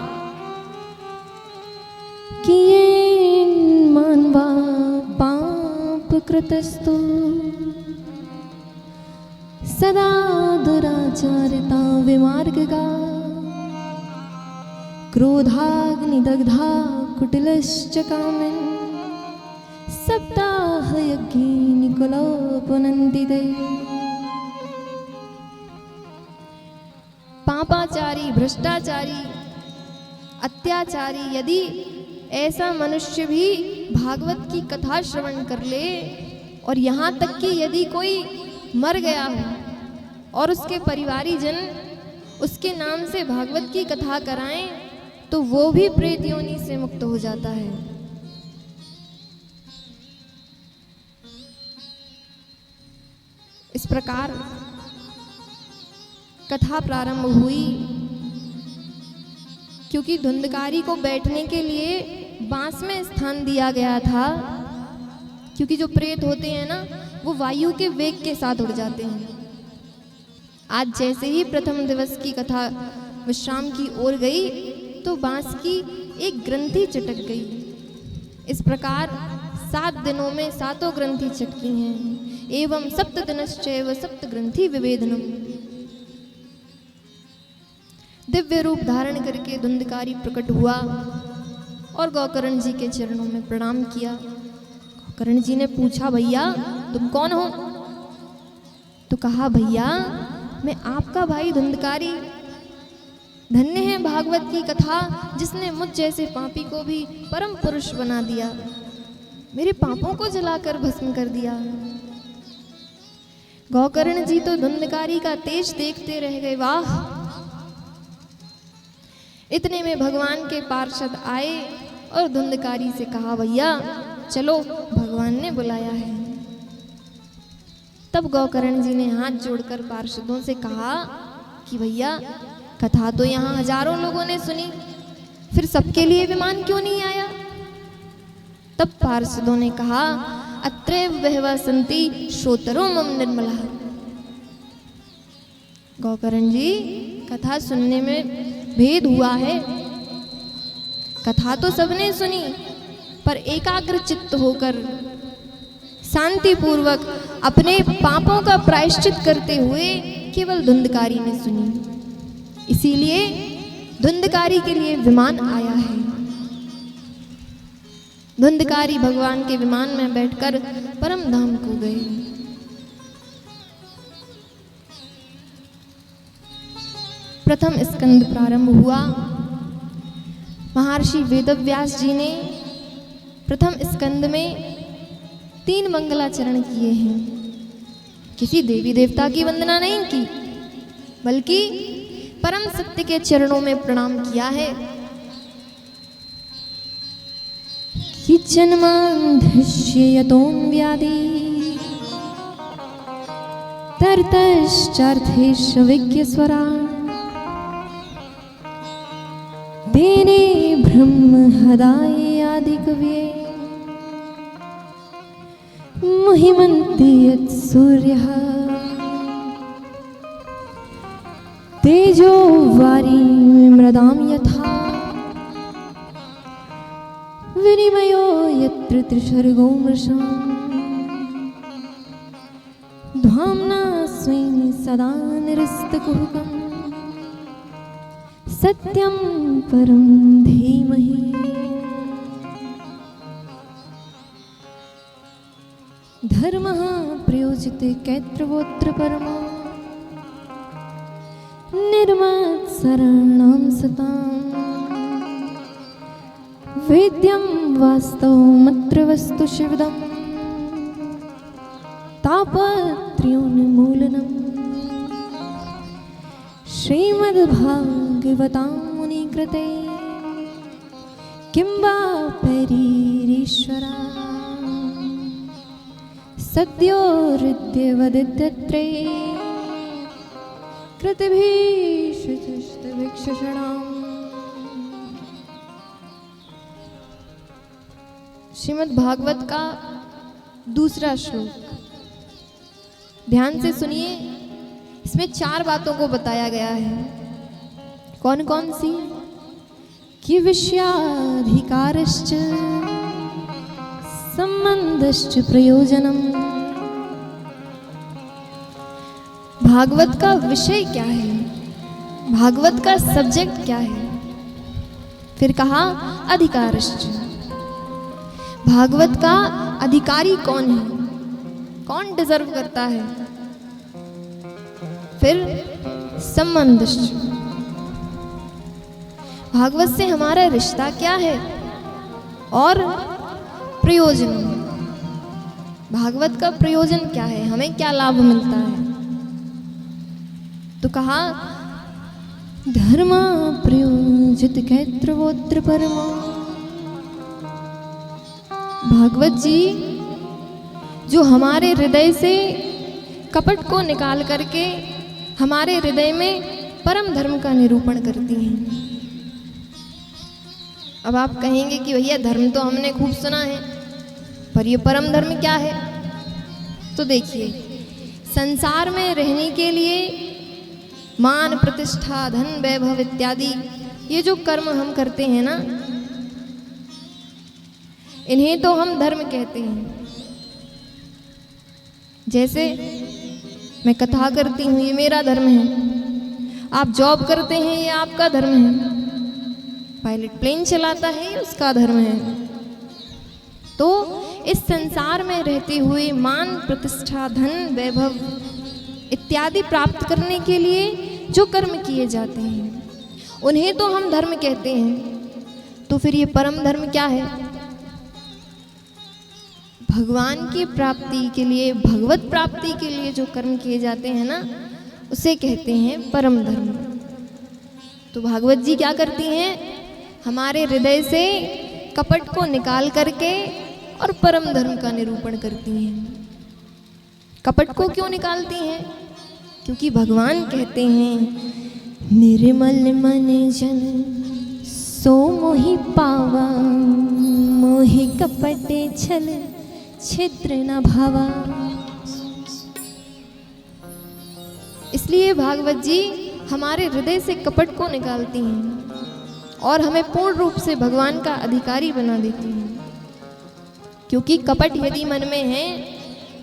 कि ये मानवा पाप कृतस्तु सदा दुराचारिता विमार्गगा क्रोधाग्निदग्धा कुटिलश्च कामिन् सप्ताह यज्ञेन कुलो पुनन्ति ते। पापाचारी, भ्रष्टाचारी, अत्याचारी यदि ऐसा मनुष्य भी भागवत की कथा श्रवण कर ले और यहाँ तक कि यदि कोई मर गया हो और उसके परिवारी जन उसके नाम से भागवत की कथा कराएं तो वो भी प्रेत योनि से मुक्त हो जाता है। इस प्रकार कथा प्रारंभ हुई। क्योंकि धुंधकारी को बैठने के लिए बांस में स्थान दिया गया था, क्योंकि जो प्रेत होते हैं ना वो वायु के वेग के साथ उड़ जाते हैं। आज जैसे ही प्रथम दिवस की कथा विश्राम की ओर गई तो बांस की एक ग्रंथि चटक गई। इस प्रकार 7 दिनों में 7 ग्रंथि चटकी हैं। एवं 7 दिनश्चैव 7 ग्रंथि विभेदनम। दिव्य रूप धारण करके धुंधकारी प्रकट हुआ और गोकर्ण जी के चरणों में प्रणाम किया। गोकर्ण जी ने पूछा, भैया तुम कौन हो? तो कहा, भैया मैं आपका भाई धुंधकारी। धन्य है भागवत की कथा जिसने मुझ जैसे पापी को भी परम पुरुष बना दिया, मेरे पापों को जलाकर भस्म कर दिया। गोकर्ण जी तो धुंधकारी का तेज देखते रह गए। वाह! इतने में भगवान के पार्षद आए और धुंधकारी से कहा, भैया चलो भगवान ने बुलाया है। तब गोकर्ण जी ने हाथ जोड़कर पार्षदों से कहा कि भैया कथा तो यहाँ हजारों लोगों ने सुनी, फिर सबके लिए विमान क्यों नहीं आया? तब पार्षदों ने कहा, अत्रैव बहवः सन्ति श्रोतरो मम निर्मलः। गौकर्ण जी, कथा सुनने में भेद हुआ है। कथा तो सबने सुनी, पर एकाग्र चित्त होकर शांति पूर्वक अपने पापों का प्रायश्चित करते हुए केवल धुंधकारी ने सुनी। इसीलिए धुंधकारी के लिए विमान आया है। धुंधकारी भगवान के विमान में बैठकर परम धाम को गए। प्रथम स्कंद प्रारंभ हुआ। महर्षि वेदव्यास जी ने प्रथम स्कंद में 3 मंगलाचरण किए हैं। किसी देवी देवता की वंदना नहीं की, बल्कि परम सत्य के चरणों में प्रणाम किया है। कि जन्मान्धस्य यतोऽन्व्याधि तर्तश्चार्थेषु विज्ञस्वरा तेने ब्रह्महृदाय आदिकव्ये मुहिमन्ति यत्सूर्यः तेजो वारी मृदां यथा विनिमयो यत्र त्रिसर्गो मृषा धाम्ना स्वेन सदा निरस्तकुहकम् सत्यं परं धीमहि। धर्मः प्रयोजते कैत्रवोऽत्र परमो निर्मत्सराणां सताम् वेद्यं वास्तवमत्र वस्तु शिवदम् तापत्रयोन्मूलनम् श्रीमद्भागवतामुनिकृते किं वा परीरीश्वरा सद्यो हृद्यवदित्यत्रे कृतभीषणाम्। श्रीमद् भागवत का दूसरा श्लोक ध्यान से सुनिए। इसमें 4 बातों को बताया गया है। कौन कौन सी? कि विषयाधिकारश्च संबंधश्च प्रयोजनम। भागवत का विषय क्या है, भागवत का सब्जेक्ट क्या है। फिर कहा अधिकारश्च, भागवत का अधिकारी कौन है, कौन डिजर्व करता है। फिर संबंधश्च, भागवत से हमारा रिश्ता क्या है। और प्रयोजन, भागवत का प्रयोजन क्या है, हमें क्या लाभ मिलता है। तो कहा धर्म प्रयोजित कैत्रवोत्र परमा। भागवत जी जो हमारे हृदय से कपट को निकाल करके हमारे हृदय में परम धर्म का निरूपण करती हैं। अब आप कहेंगे कि भैया धर्म तो हमने खूब सुना है, पर ये परम धर्म क्या है। तो देखिए, संसार में रहने के लिए मान प्रतिष्ठा धन वैभव इत्यादि ये जो कर्म हम करते हैं ना, इन्हें तो हम धर्म कहते हैं। जैसे मैं कथा करती हूँ, ये मेरा धर्म है। आप जॉब करते हैं, ये आपका धर्म है। पायलट प्लेन चलाता है, ये उसका धर्म है। तो इस संसार में रहते हुए मान प्रतिष्ठा धन वैभव इत्यादि प्राप्त करने के लिए जो कर्म किए जाते हैं, उन्हें तो हम धर्म कहते हैं। तो फिर ये परम धर्म क्या है? भगवान की प्राप्ति के लिए, भगवत प्राप्ति के लिए जो कर्म किए जाते हैं ना, उसे कहते हैं परम धर्म। तो भागवत जी क्या करती हैं? हमारे हृदय से कपट को निकाल करके और परम धर्म का निरूपण करती हैं। कपट को क्यों निकालती हैं? क्योंकि भगवान कहते हैं निर्मल मन जन सो मोहि पावा, मोहि कपटे छल छिद्र न भावा। इसलिए भागवत जी हमारे हृदय से कपट को निकालती हैं और हमें पूर्ण रूप से भगवान का अधिकारी बना देती हैं। क्योंकि कपट यदि मन में है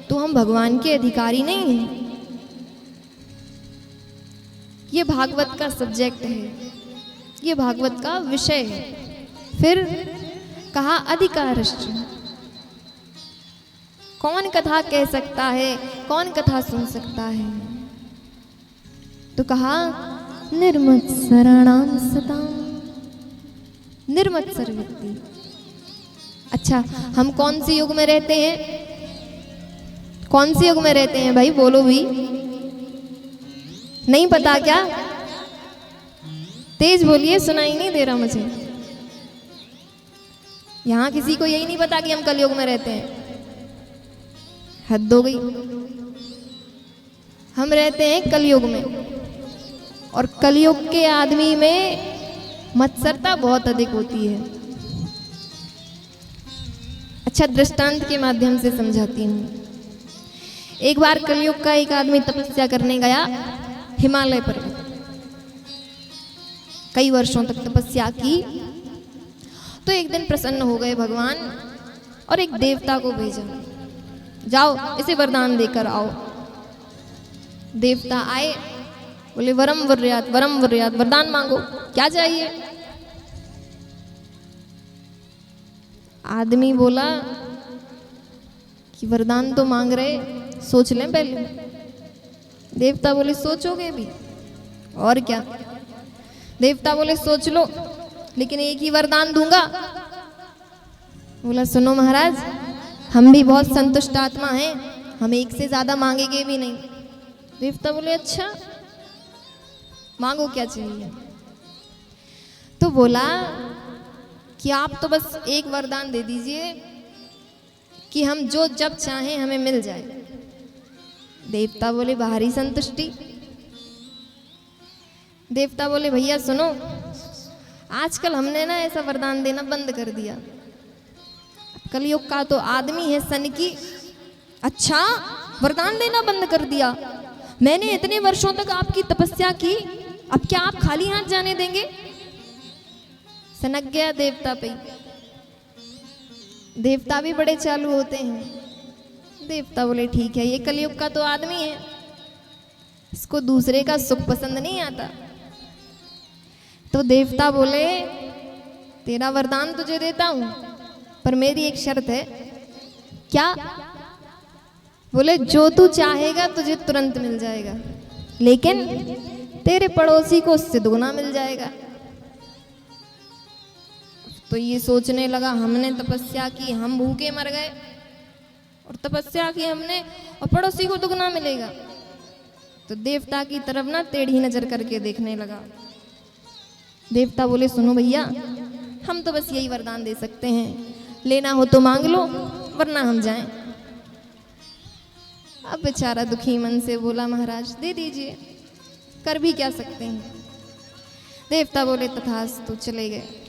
तो हम भगवान के अधिकारी नहीं हैं। ये भागवत का सब्जेक्ट है, ये भागवत का विषय है। फिर कहा अधिकारश्च, कौन कथा कह सकता है, कौन कथा सुन सकता है? तो कहा निर्मत्सराणाम सताम, निर्मत्सर व्यक्ति। अच्छा, हम कौन से युग में रहते हैं? कौन से युग में रहते हैं भाई, बोलो भी। नहीं पता क्या? तेज बोलिए, सुनाई नहीं दे रहा मुझे। यहां किसी को यही नहीं पता कि हम कलयुग में रहते हैं? हद हो गई। हम रहते हैं कलयुग में, और कलयुग के आदमी में मत्सरता बहुत अधिक होती है। अच्छा, दृष्टांत के माध्यम से समझाती हूँ। एक बार कलयुग का एक आदमी तपस्या करने गया हिमालय पर्वत। कई वर्षों तक तपस्या की, तो एक दिन प्रसन्न हो गए भगवान और एक देवता को भेजा, जाओ इसे वरदान देकर आओ। देवता आए, बोले वरम वर्यात, वरम वर्यात, वरदान मांगो, क्या चाहिए? आदमी बोला कि वरदान तो मांग रहे, सोच लें पहले। देवता बोले सोचोगे भी? और क्या? देवता बोले सोच लो, लेकिन एक ही वरदान दूंगा। बोला सुनो महाराज, हम भी बहुत संतुष्ट आत्मा हैं, हम एक से ज्यादा मांगेंगे भी नहीं। देवता बोले अच्छा, मांगो क्या चाहिए? तो बोला कि आप तो बस एक वरदान दे दीजिए कि हम जो जब चाहें हमें मिल जाए। देवता बोले बाहरी संतुष्टि। देवता बोले भैया सुनो, आजकल हमने ना ऐसा वरदान देना बंद कर दिया। कलयुग का तो आदमी है सन की। अच्छा, वरदान देना बंद कर दिया? मैंने इतने वर्षों तक आपकी तपस्या की, अब क्या आप खाली हाथ जाने देंगे? सनक गया देवता पे। देवता भी बड़े चालू होते हैं। देवता बोले ठीक है, ये कलयुग का तो आदमी है, इसको दूसरे का सुख पसंद नहीं आता। तो देवता बोले तेरा वरदान तुझे देता हूं, पर मेरी एक शर्त है। क्या? बोले जो तू चाहेगा तुझे तुरंत मिल जाएगा, लेकिन तेरे पड़ोसी को उससे दुगना मिल जाएगा। तो ये सोचने लगा, हमने तपस्या की, हम भूखे मर गए, और तपस्या की हमने और पड़ोसी को दुगना मिलेगा। तो देवता की तरफ ना टेढ़ी नजर करके देखने लगा। देवता बोले सुनो भैया, हम तो बस यही वरदान दे सकते हैं, लेना हो तो मांग लो, वरना हम जाएं। अब बेचारा दुखी मन से बोला महाराज दे दीजिए, कर भी क्या सकते हैं। देवता बोले तथास्तु, चले गए।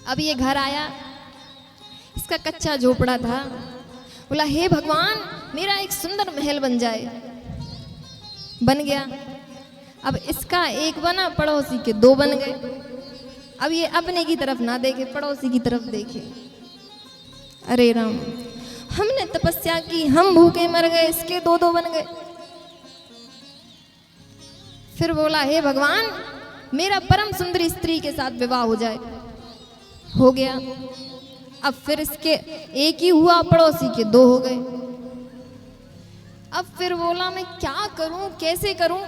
अब ये घर आया, इसका कच्चा झोपड़ा था। बोला हे भगवान, मेरा एक सुंदर महल बन जाए। बन गया। अब इसका एक बना, पड़ोसी के दो बन गए। अब ये अपने की तरफ ना देखे, पड़ोसी की तरफ देखे। अरे राम, हमने तपस्या की, हम भूखे मर गए, इसके दो दो बन गए। फिर बोला हे भगवान, मेरा परम सुंदरी स्त्री के साथ विवाह हो जाए। हो गया। अब फिर इसके एक ही हुआ, पड़ोसी के दो हो गए। अब फिर बोला मैं क्या करूं, कैसे करूं,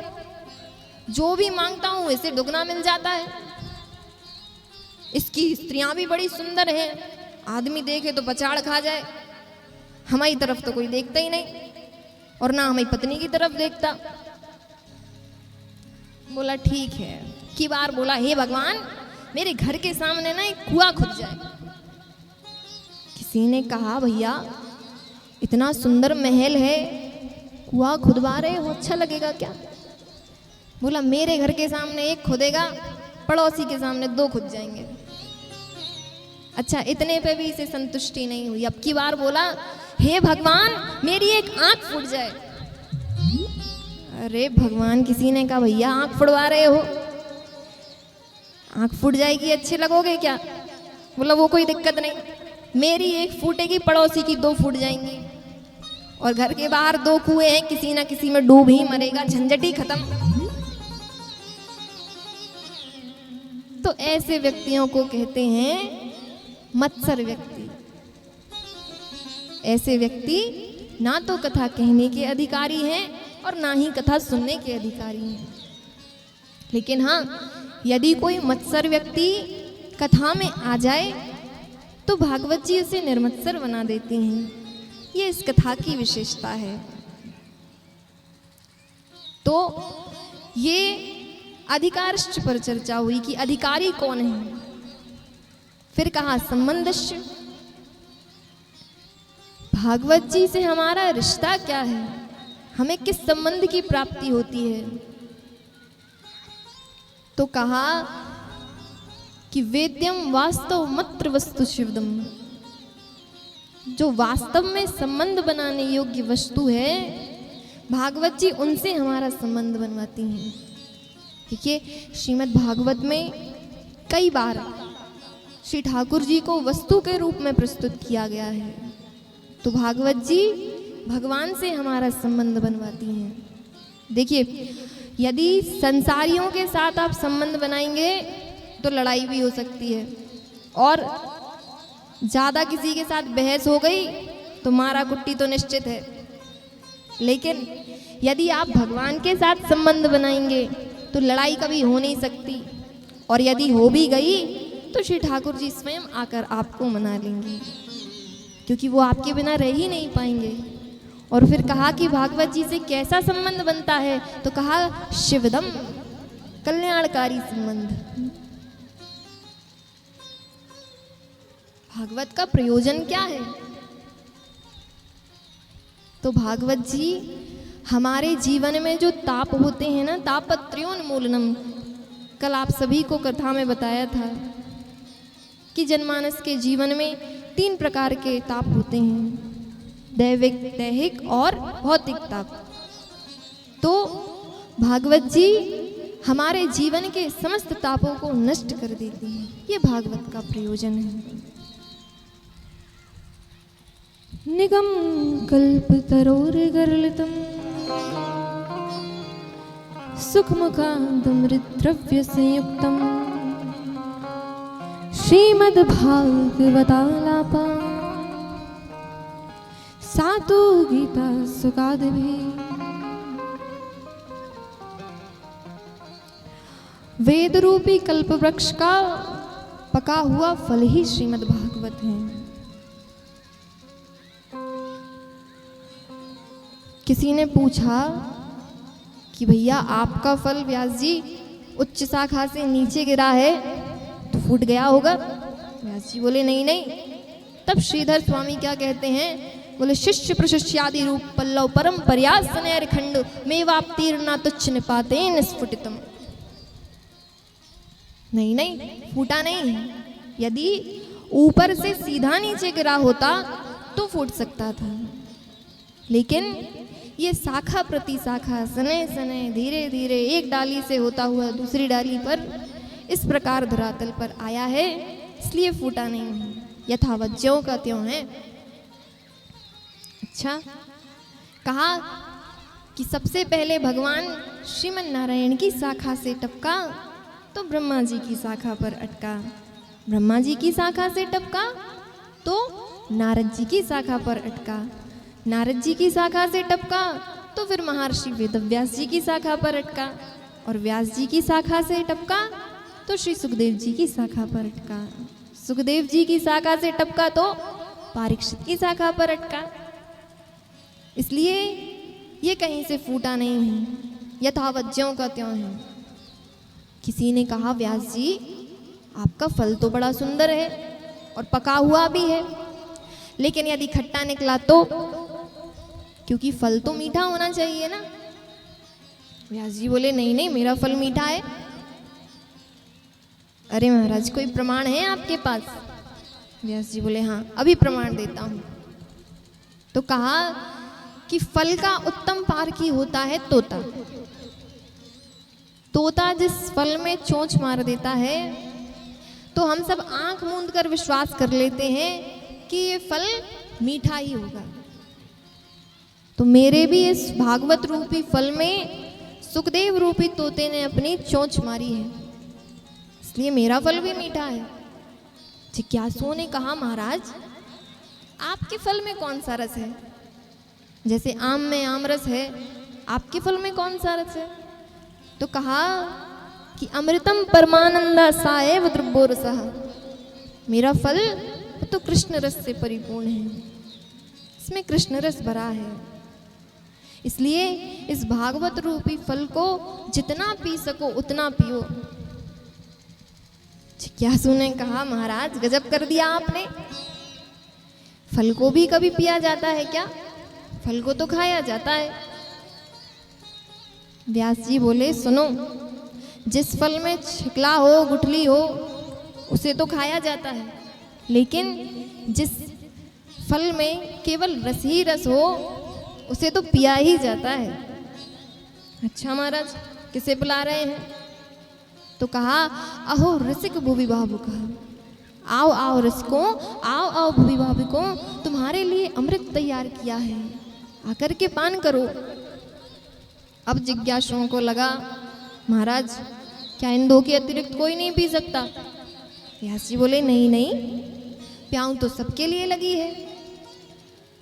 जो भी मांगता हूं इसे दुगना मिल जाता है। इसकी स्त्रियां भी बड़ी सुंदर हैं, आदमी देखे तो पछाड़ खा जाए। हमारी तरफ तो कोई देखता ही नहीं, और ना हमारी पत्नी की तरफ देखता। बोला ठीक है। की बार बोला हे भगवान, मेरे घर के सामने ना एक कुआं खुद जाए। किसी ने कहा भैया इतना सुंदर महल है, कुआं खुदवा रहे हो, अच्छा लगेगा क्या? बोला मेरे घर के सामने एक खुदेगा, पड़ोसी के सामने दो खुद जाएंगे। अच्छा, इतने पे भी इसे संतुष्टि नहीं हुई। अब की बार बोला हे भगवान, मेरी एक आंख फूट जाए। अरे भगवान, किसी ने कहा भैया आंख फुड़वा रहे हो, आंख फूट जाएगी अच्छे लगोगे क्या? बोला वो कोई दिक्कत नहीं, मेरी एक फूटेगी, पड़ोसी की 2 फूट जाएंगी, और घर के बाहर 2 कुएं हैं, किसी ना किसी में डूब ही मरेगा, झंझट ही खत्म। तो ऐसे व्यक्तियों को कहते हैं मत्सर व्यक्ति। ऐसे व्यक्ति ना तो कथा कहने के अधिकारी हैं और ना ही कथा सुनने के अधिकारी हैं। लेकिन हाँ, यदि कोई मत्सर व्यक्ति कथा में आ जाए तो भागवत जी उसे निर्मत्सर बना देते हैं। ये इस कथा की विशेषता है। तो ये अधिकारश्च पर चर्चा हुई कि अधिकारी कौन है। फिर कहा संबंधश्च, भागवत जी से हमारा रिश्ता क्या है, हमें किस संबंध की प्राप्ति होती है। तो कहा कि वेद्यम वास्तव मत्र वस्तु शिवदम, जो वास्तव में संबंध बनाने योग्य वस्तु है, भागवत जी उनसे हमारा संबंध बनवाती हैं। देखिए, श्रीमद् भागवत में कई बार श्री ठाकुर जी को वस्तु के रूप में प्रस्तुत किया गया है। तो भागवत जी भगवान से हमारा संबंध बनवाती हैं। देखिए, यदि संसारियों के साथ आप संबंध बनाएंगे तो लड़ाई भी हो सकती है, और ज़्यादा किसी के साथ बहस हो गई तो मारा कुट्टी तो निश्चित है। लेकिन यदि आप भगवान के साथ संबंध बनाएंगे तो लड़ाई कभी हो नहीं सकती, और यदि हो भी गई तो श्री ठाकुर जी स्वयं आकर आपको मना लेंगे, क्योंकि वो आपके बिना रह ही नहीं पाएंगे। और फिर कहा कि भागवत जी से कैसा संबंध बनता है, तो कहा शिवदम, कल्याणकारी संबंध। भागवत का प्रयोजन क्या है? तो भागवत जी हमारे जीवन में जो ताप होते हैं ना, तापत्र्योन्मूलनम, कल आप सभी को कथा में बताया था कि जनमानस के जीवन में 3 प्रकार के ताप होते हैं, दैविक, दैहिक और भौतिक ताप। तो भागवत जी हमारे जीवन के समस्त तापों को नष्ट कर देती हैं। ये भागवत का प्रयोजन है। निगम कल्प तरोर्गलितम सुखमुखादमृतद्रव्य संयुक्तम श्रीमद् भागवतालापा सातु गीता सुखादि। वेद रूपी कल्प वृक्ष का पका हुआ फल ही श्रीमद् भागवत है। किसी ने पूछा कि भैया आपका फल व्यास जी उच्च शाखा से नीचे गिरा है तो फूट गया होगा। व्यास जी बोले नहीं नहीं। तब श्रीधर स्वामी क्या कहते हैं, बोले शिष्य प्रशिष्यादि रूप पल्लव परम पर्यासनैर खंड मेवाप्तीर्णा तुच्छ निपाते निस्फुटितम। नहीं नहीं, फूटा नहीं है। यदि ऊपर से सीधा नीचे गिरा होता तो फूट सकता था, लेकिन ये शाखा प्रति शाखा सने सने धीरे धीरे एक डाली से होता हुआ दूसरी डाली पर इस प्रकार धरातल पर आया है, इसलिए फूटा नहीं है। यथावत ज्यों का त्यों है। अच्छा, कहा कि सबसे पहले भगवान श्रीमन नारायण की शाखा से टपका तो ब्रह्मा जी की शाखा पर अटका, ब्रह्मा जी की शाखा से टपका तो नारद जी की शाखा पर अटका, नारद जी की शाखा से टपका तो फिर महर्षि वेदव्यास जी की शाखा पर अटका, और व्यास जी की शाखा से टपका तो श्री सुखदेव जी की शाखा पर अटका, सुखदेव जी की शाखा से टपका तो परीक्षित की शाखा पर अटका। इसलिए ये कहीं से फूटा नहीं है, यथावत ज्यों का त्यों है। किसी ने कहा व्यास जी आपका फल तो बड़ा सुंदर है और पका हुआ भी है, लेकिन यदि खट्टा निकला तो, क्योंकि फल तो मीठा होना चाहिए ना। व्यास जी बोले नहीं नहीं, मेरा फल मीठा है। अरे महाराज कोई प्रमाण है आपके पास? व्यास जी बोले हाँ, अभी प्रमाण देता हूं। तो कहा कि फल का उत्तम पारखी होता है तोता। तोता जिस फल में चोंच मार देता है तो हम सब आंख मूंद कर विश्वास कर लेते हैं कि ये फल मीठा ही होगा। तो मेरे भी इस भागवत रूपी फल में सुखदेव रूपी तोते ने अपनी चोंच मारी है, इसलिए मेरा फल भी मीठा है। जिज्ञासुओं ने कहा, महाराज आपके फल में कौन सा रस है? जैसे आम में आम रस है, आपके फल में कौन सा रस है? तो कहा कि अमृतम परमानंदा साएव द्रव्यो रसः, मेरा फल तो कृष्ण रस से परिपूर्ण है, इसमें कृष्ण रस भरा है। इसलिए इस भागवत रूपी फल को जितना पी सको उतना पियो। जिज्ञासु ने कहा, महाराज गजब कर दिया आपने, फल को भी कभी पिया जाता है क्या? फल को तो खाया जाता है। व्यास जी बोले, सुनो, जिस फल में छिकला हो, गुठली हो, उसे तो खाया जाता है, लेकिन जिस फल में केवल रस ही रस हो उसे तो पिया ही जाता है। अच्छा महाराज, किसे बुला रहे हैं? तो कहा, अहो रसिक भुवि भावुक, आओ आओ रसिको, आओ आओ भुवि भावुको, तुम्हारे लिए अमृत तैयार किया है, आकर के पान करो। अब जिज्ञासुओं को लगा, महाराज क्या इन दो के अतिरिक्त कोई नहीं पी सकता? व्यास जी बोले, नहीं नहीं, प्याऊ तो सबके लिए लगी है,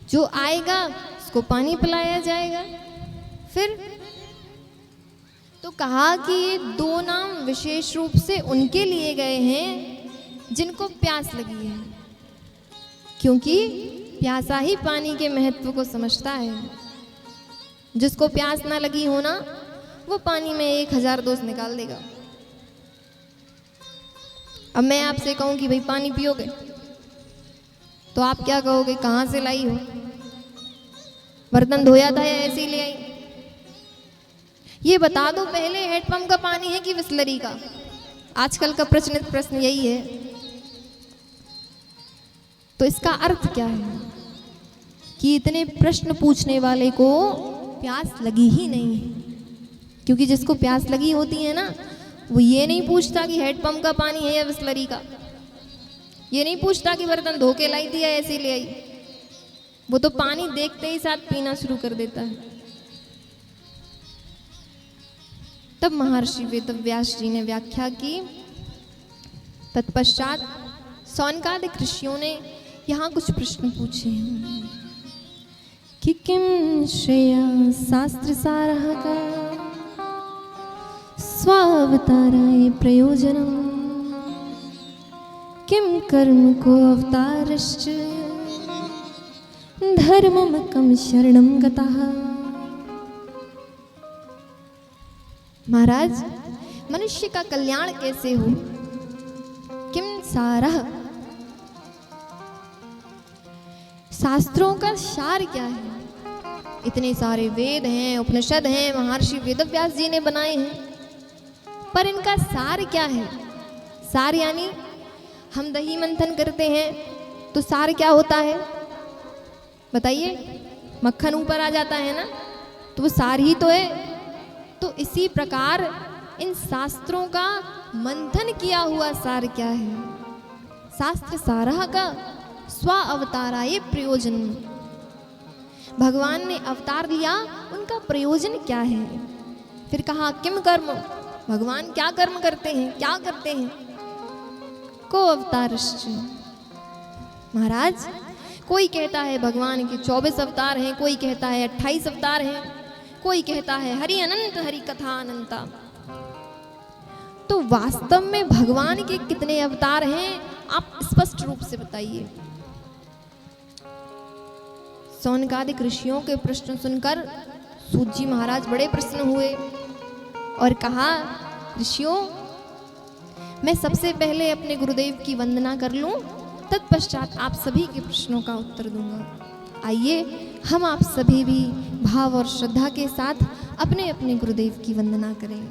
जो आएगा उसको पानी पिलाया जाएगा। फिर तो कहा कि ये दो नाम विशेष रूप से उनके लिए गए हैं जिनको प्यास लगी है, क्योंकि प्यासा ही पानी के महत्व को समझता है। जिसको प्यास ना लगी हो ना, वो पानी में 1000 दोष निकाल देगा। अब मैं आपसे कहूं कि भाई पानी पियोगे, तो आप क्या कहोगे? कहाँ से लाई हो? बर्तन धोया था या ऐसे ही ले आई? ये बता दो पहले, हैंडपंप का पानी है कि बिसलरी का? आजकल का प्रचलित प्रश्न यही है। तो इसका अर्थ क्या है कि इतने प्रश्न पूछने वाले को प्यास लगी ही नहीं है, क्योंकि जिसको प्यास लगी होती है ना, वो ये नहीं पूछता कि हैंडपंप का पानी है या बिसलरी का, ये नहीं पूछता कि बर्तन धो के लाई थी या ऐसे ले आई, वो तो पानी देखते ही साथ पीना शुरू कर देता है। तब महर्षि वेदव्यास जी ने व्याख्या की। तत्पश्चात सौनकादिक ऋषियों ने यहाँ कुछ प्रश्न पूछे हैं कि किम श्रेया शास्त्र सारः का स्वावताराय प्रयोजनम, किम कर्म को अवतारश्च धर्ममकं शरणं गतः। महाराज, मनुष्य का कल्याण कैसे हो? किम सारः, शास्त्रों का सार क्या है? इतने सारे वेद हैं, उपनिषद हैं, महर्षि वेदव्यास जी ने बनाए हैं, पर इनका सार क्या है? सार यानी हम दही मंथन करते हैं तो सार क्या होता है बताइए? मक्खन ऊपर आ जाता है ना, तो वो सार ही तो है। तो इसी प्रकार इन शास्त्रों का मंथन किया हुआ सार क्या है? शास्त्र सारः का स्व अवताराय प्रयोजन, भगवान ने अवतार लिया, उनका प्रयोजन क्या है? फिर कहा किम कर्म, भगवान क्या कर्म करते हैं, क्या करते हैं? को अवतारश्च। महाराज, कोई कहता है भगवान के 24 अवतार हैं, कोई कहता है 28 अवतार हैं, कोई कहता है हरि अनंत हरि कथा अनंता। तो वास्तव में भगवान के कितने अवतार हैं, आप स्पष्ट रूप से बताइए। सौनकादिक ऋषियों के प्रश्न सुनकर सूत जी महाराज बड़े प्रसन्न हुए और कहा, ऋषियों, मैं सबसे पहले अपने गुरुदेव की वंदना कर लूं, तत्पश्चात आप सभी के प्रश्नों का उत्तर दूंगा। आइए हम आप सभी भी भाव और श्रद्धा के साथ अपने अपने गुरुदेव की वंदना करें।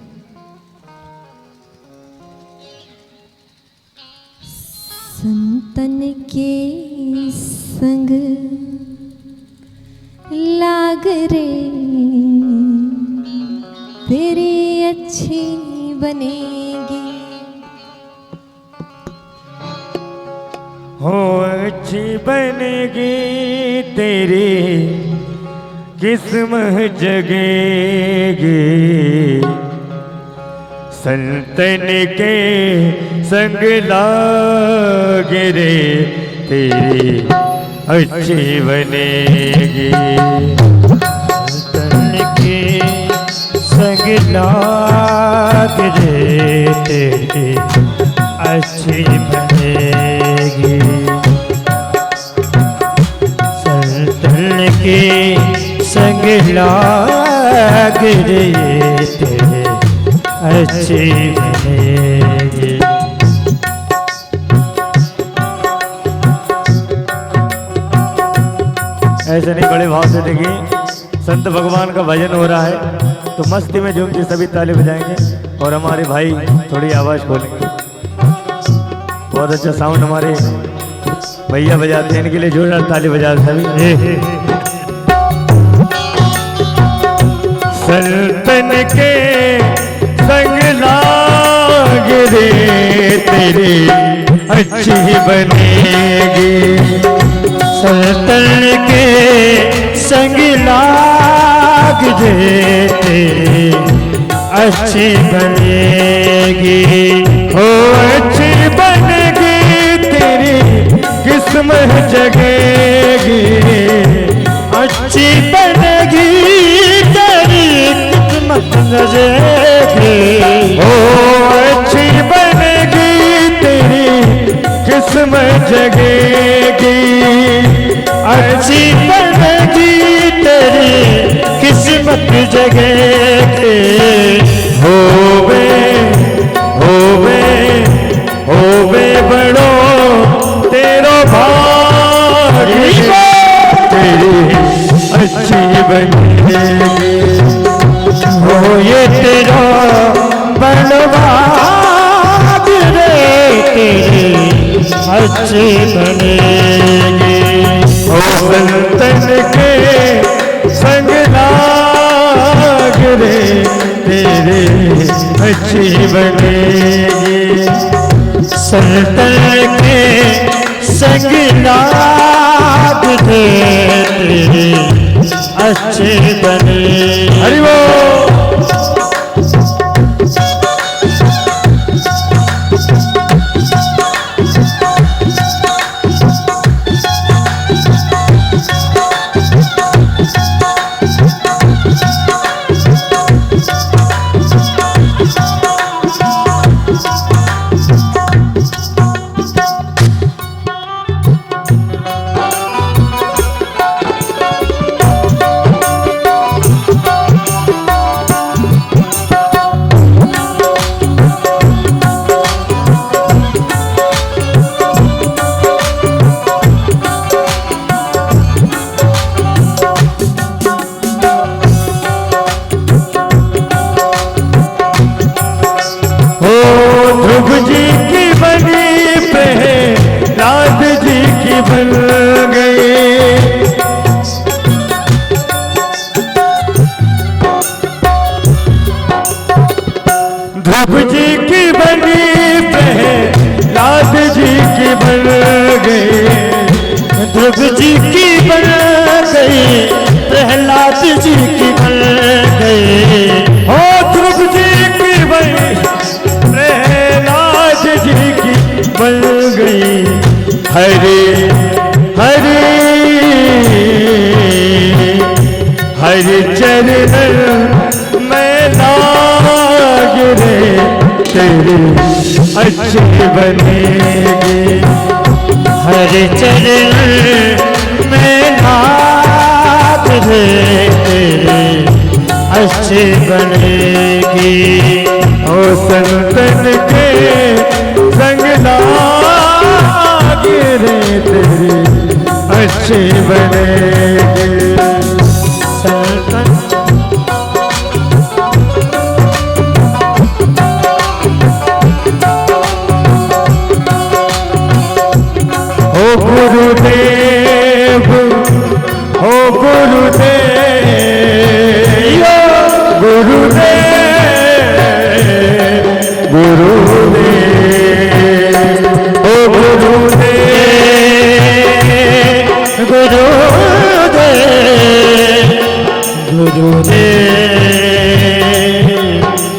संतन के संग लाग रे तेरी अच्छी बनेगी। हो अच्छी बनेगी तेरी किस्मत जगेगी, संतन के संग लागे रे तेरी अच्छी बनेगी। संतन के संग लागे रे तेरी अच्छी बनेगी। संतन के संग लागे रे तेरी अच्छी बनेगी। ऐसे नहीं बड़े भाव से देखिए, संत भगवान का भजन हो रहा है तो मस्ती में झूम के सभी ताली बजाएंगे और हमारे भाई थोड़ी आवाज खोलेंगे। बहुत अच्छा साउंड हमारे भैया बजाते हैं, इनके लिए जोरदार ताली बजा सभी। संतन के संग लाग रे तेरी अच्छी बनेगी, संतन के संग लाग रे तेरी अच्छी बनेगी। हो अच्छी बनेगी तेरी किस्मत जगेगी, अच्छी बनेगी तेरी किस्मत जगेगी। हो अच्छी बनेगी तेरी किस्मत जगेगी, अच्छी बनेगी तेरी किस्मत जगेगी। होवे बड़ो तेरो भाग्य तेरी अच्छी बनेगी। हो ये तेरा बलवाद रे तेरी अच्छी बनेगी। हो संतन के संग लाग रे तेरे अच्छी बनेगी, संतन के संग लाग रे तेरी अच्छी बनेगी। हरि बोल। ध्रुव जी की बनी प्रहलाद जी की बन गई, ध्रुव जी की बन गई, प्रहलाद जी की बन गई। हो ध्रुव जी की बनी प्रहलाद जी की बन गई। हरे हरे हरि चरण में लाग रे तेरी अच्छी बनेगी। हरि चरण में लाग रे तेरी अच्छी बनेगी। ओ संतन के संग लाग रे तेरी अच्छी बनेगी। गुरुदेव हो गुरुदेव, गुरुदेव गुरुदेव गुरुदेव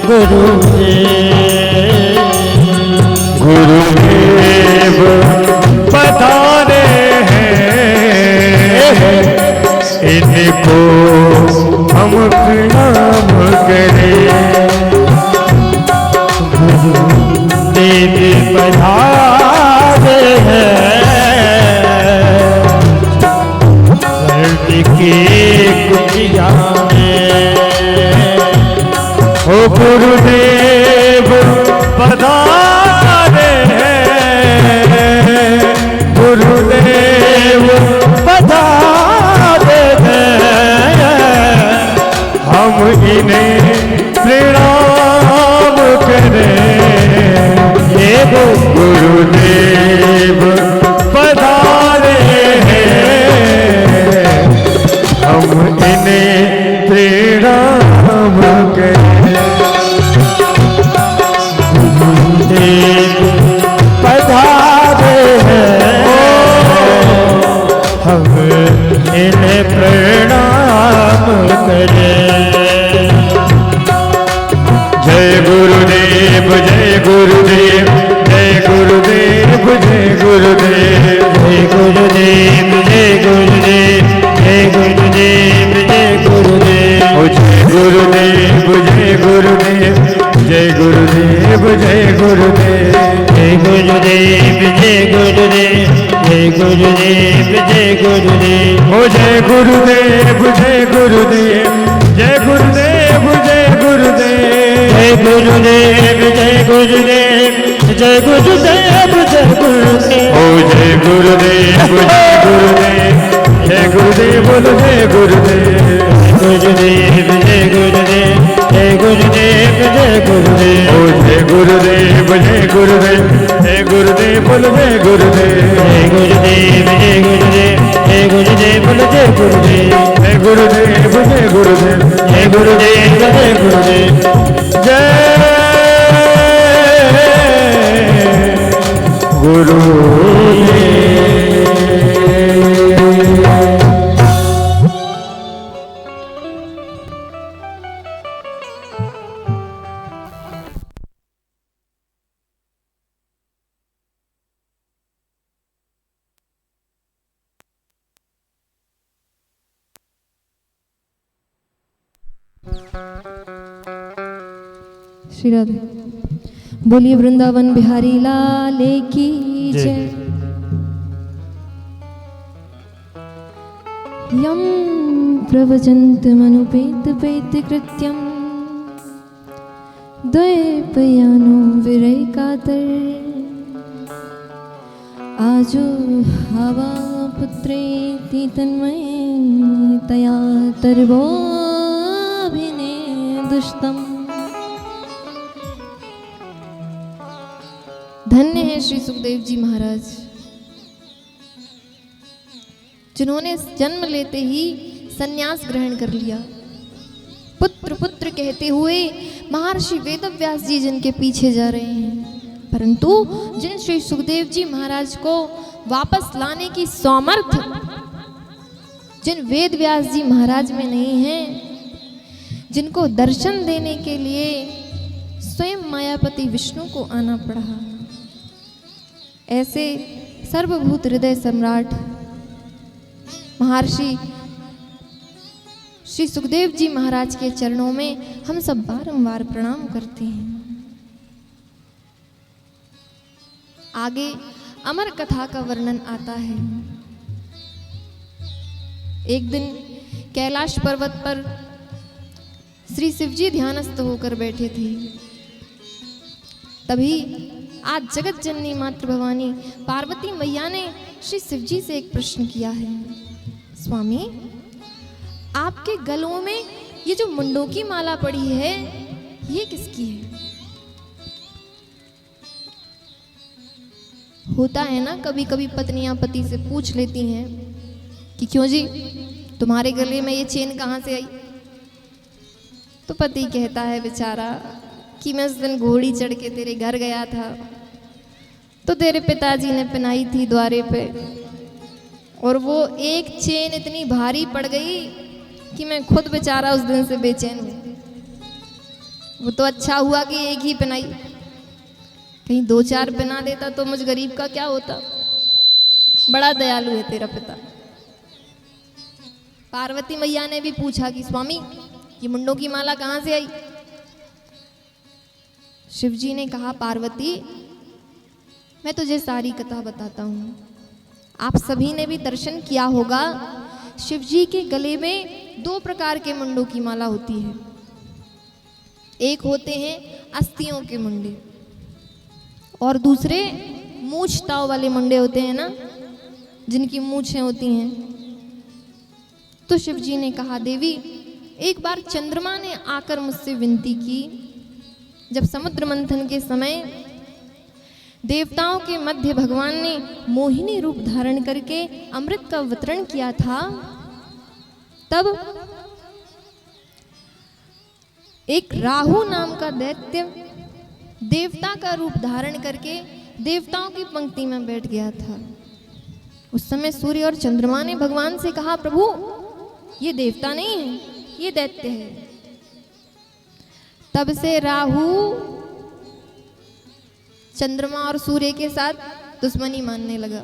गुरुदेव गुरुदेव बता रहे हैं इनको हम प्रणाम करें। गुरुदेव पधारे हैं धरती की कुटिया में। ओ गुरुदेव पधारे हैं गुरुदेव पधारे हैं हम इन्हें प्रणाम करें। ये गुरुदेव पधारे हैं हम इन्हें प्रणाम करें। गुरुदेव पधारे हैं हम इन्हें प्रणाम करें। जय गुरुदेव जय गुरुदेव जय गुरुदेव जय गुरुदेव जय गुरुदेव जय गुरुदेव जय गुरुदेव जय गुरुदेव ओ जय गुरुदेव जय गुरुदेव जय गुरुदेव जय गुरुदेव जय गुरुदेव जय गुरुदेव जय गुरुदेव जय गुरुदेव ओ जय गुरुदेव जय गुरुदेव जय गुरुदेव जय गुरुदेव जय गुरुदेव जय गुरुदेव जय गुरुदेव जय गुरुदेव ओ जय गुरुदेव जय गुरुदेव जय गुरुदेव बोलो जय गुरुदेव गुरुदेव जय गुरुदेव जय गुरुदेव जय गुरुदेव ओ जय गुरुदेव जय गुरुदेव जय गुरुदेव बोलो जय गुरुदेव जय गुरुदेव जय गुरुदेव जय गुरुदेव बोलो जय गुरुदेव जय गुरुदेव जय गुरुदेव जय गुरुदेव जय गुरुदेव जय गुरुदेव। श्री राधे। बोलिए वृंदावन बिहारी लाल की जय। यम प्रवचन्तमनुपेत पेत कृत्यं द्वैपयानो विरैकातर आजो हवा पुत्रेति तन्मयतया तर्वोऽभिने दुष्टम्। धन्य है श्री सुखदेव जी महाराज, जिन्होंने जन्म लेते ही संन्यास ग्रहण कर लिया। पुत्र पुत्र कहते हुए महर्षि वेदव्यास जी जिनके पीछे जा रहे हैं, परंतु जिन श्री सुखदेव जी महाराज को वापस लाने की सामर्थ्य जिन वेदव्यास जी महाराज में नहीं है, जिनको दर्शन देने के लिए स्वयं मायापति विष्णु को आना पड़ा, ऐसे सर्वभूत हृदय सम्राट महर्षि श्री सुखदेव जी महाराज के चरणों में हम सब बारंबार प्रणाम करते हैं। आगे अमर कथा का वर्णन आता है। एक दिन कैलाश पर्वत पर श्री शिवजी ध्यानस्थ होकर बैठे थे। तभी आज जगत जननी मातृ भवानी पार्वती मैया ने श्री शिवजी से एक प्रश्न किया है। स्वामी, आपके गलों में ये जो मुंडों की माला पड़ी है, ये किसकी है? होता है ना, कभी कभी पत्नियां पति से पूछ लेती हैं कि क्यों जी, तुम्हारे गले में ये चेन कहाँ से आई? तो पति कहता है बेचारा कि मैं उस दिन घोड़ी चढ़ के तेरे घर गया था, तो तेरे पिताजी ने पहनाई थी द्वारे पे, और वो एक चेन इतनी भारी पड़ गई कि मैं खुद बेचारा उस दिन से बेचैन हूँ। वो तो अच्छा हुआ कि एक ही पहनाई, कहीं 2-4 पहना देता तो मुझ गरीब का क्या होता। बड़ा दयालु है तेरा पिता। पार्वती मैया ने भी पूछा कि स्वामी ये मुंडों की माला कहाँ से आई? शिव जी ने कहा, पार्वती मैं तुझे सारी कथा बताता हूँ। आप सभी ने भी दर्शन किया होगा, शिव जी के गले में 2 प्रकार के मुंडों की माला होती है। एक होते हैं अस्थियों के मुंडे और दूसरे मूंछताओं वाले मुंडे होते हैं ना, जिनकी मूंछें होती हैं। तो शिव जी ने कहा, देवी एक बार चंद्रमा ने आकर मुझसे विनती की, जब समुद्र मंथन के समय देवताओं के मध्य भगवान ने मोहिनी रूप धारण करके अमृत का वितरण किया था, तब एक राहु नाम का दैत्य देवता का रूप धारण करके देवताओं की पंक्ति में बैठ गया था। उस समय सूर्य और चंद्रमा ने भगवान से कहा, प्रभु ये देवता नहीं है, ये दैत्य है। तब से राहु चंद्रमा और सूर्य के साथ दुश्मनी मानने लगा।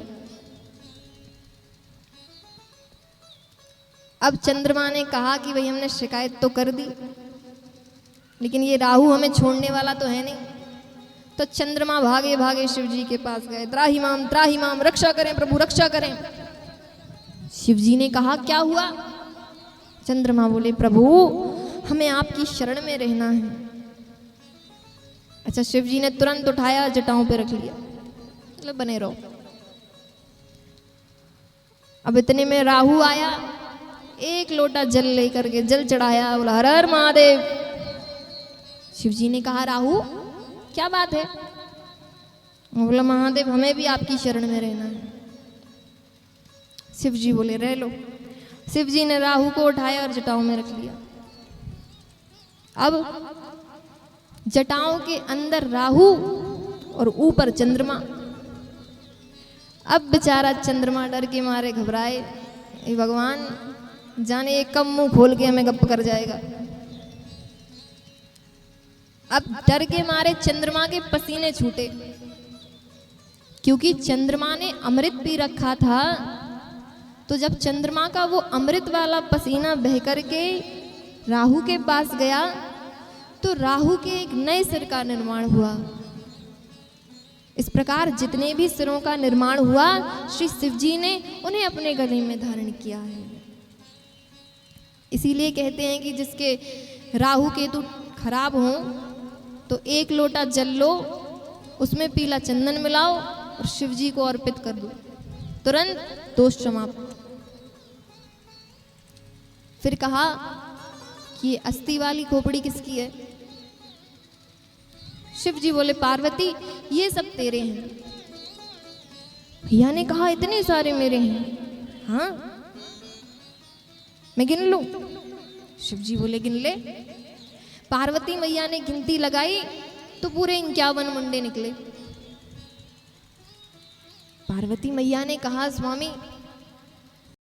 अब चंद्रमा ने कहा कि भाई हमने शिकायत तो कर दी, लेकिन ये राहु हमें छोड़ने वाला तो है नहीं। तो चंद्रमा भागे भागे शिव जी के पास गए, त्राहि माम रक्षा करें प्रभु, रक्षा करें। शिव जी ने कहा, क्या हुआ? चंद्रमा बोले, प्रभु हमें आपकी शरण में रहना है। अच्छा, शिव जी ने तुरंत उठाया, जटाओं पे रख लिया, मतलब बने रहो। अब इतने में राहु आया, एक लोटा जल लेकर के जल चढ़ाया, बोला हर हर महादेव। शिव जी ने कहा, राहु क्या बात है? बोला, महादेव हमें भी आपकी शरण में रहना है। शिव जी बोले, रह लो। शिव जी ने राहु को उठाया और जटाओं में रख लिया। अब जटाओं के अंदर राहु और ऊपर चंद्रमा। अब बेचारा चंद्रमा डर के मारे घबराए, ये भगवान जाने ये कब मुंह खोल के हमें गप्प कर जाएगा। अब डर के मारे चंद्रमा के पसीने छूटे, क्योंकि चंद्रमा ने अमृत पी रखा था। तो जब चंद्रमा का वो अमृत वाला पसीना बह करके राहु के पास गया, तो राहु के एक नए सिर का निर्माण हुआ। इस प्रकार जितने भी सिरों का निर्माण हुआ, श्री शिव जी ने उन्हें अपने गले में धारण किया है। इसीलिए कहते हैं कि जिसके राहु केतु खराब हो तो 1 लोटा जल लो, उसमें पीला चंदन मिलाओ और शिव जी को अर्पित कर दो, तुरंत दोष समाप्त। फिर कहा कि ये अस्थि वाली खोपड़ी किसकी है? शिव जी बोले, पार्वती ये सब तेरे हैं। भैया ने कहा, इतने सारे मेरे हैं? हाँ, मैं गिन लूं? शिव जी बोले, गिन ले। पार्वती मैया ने गिनती लगाई तो पूरे 51 मुंडे निकले। पार्वती मैया ने कहा, स्वामी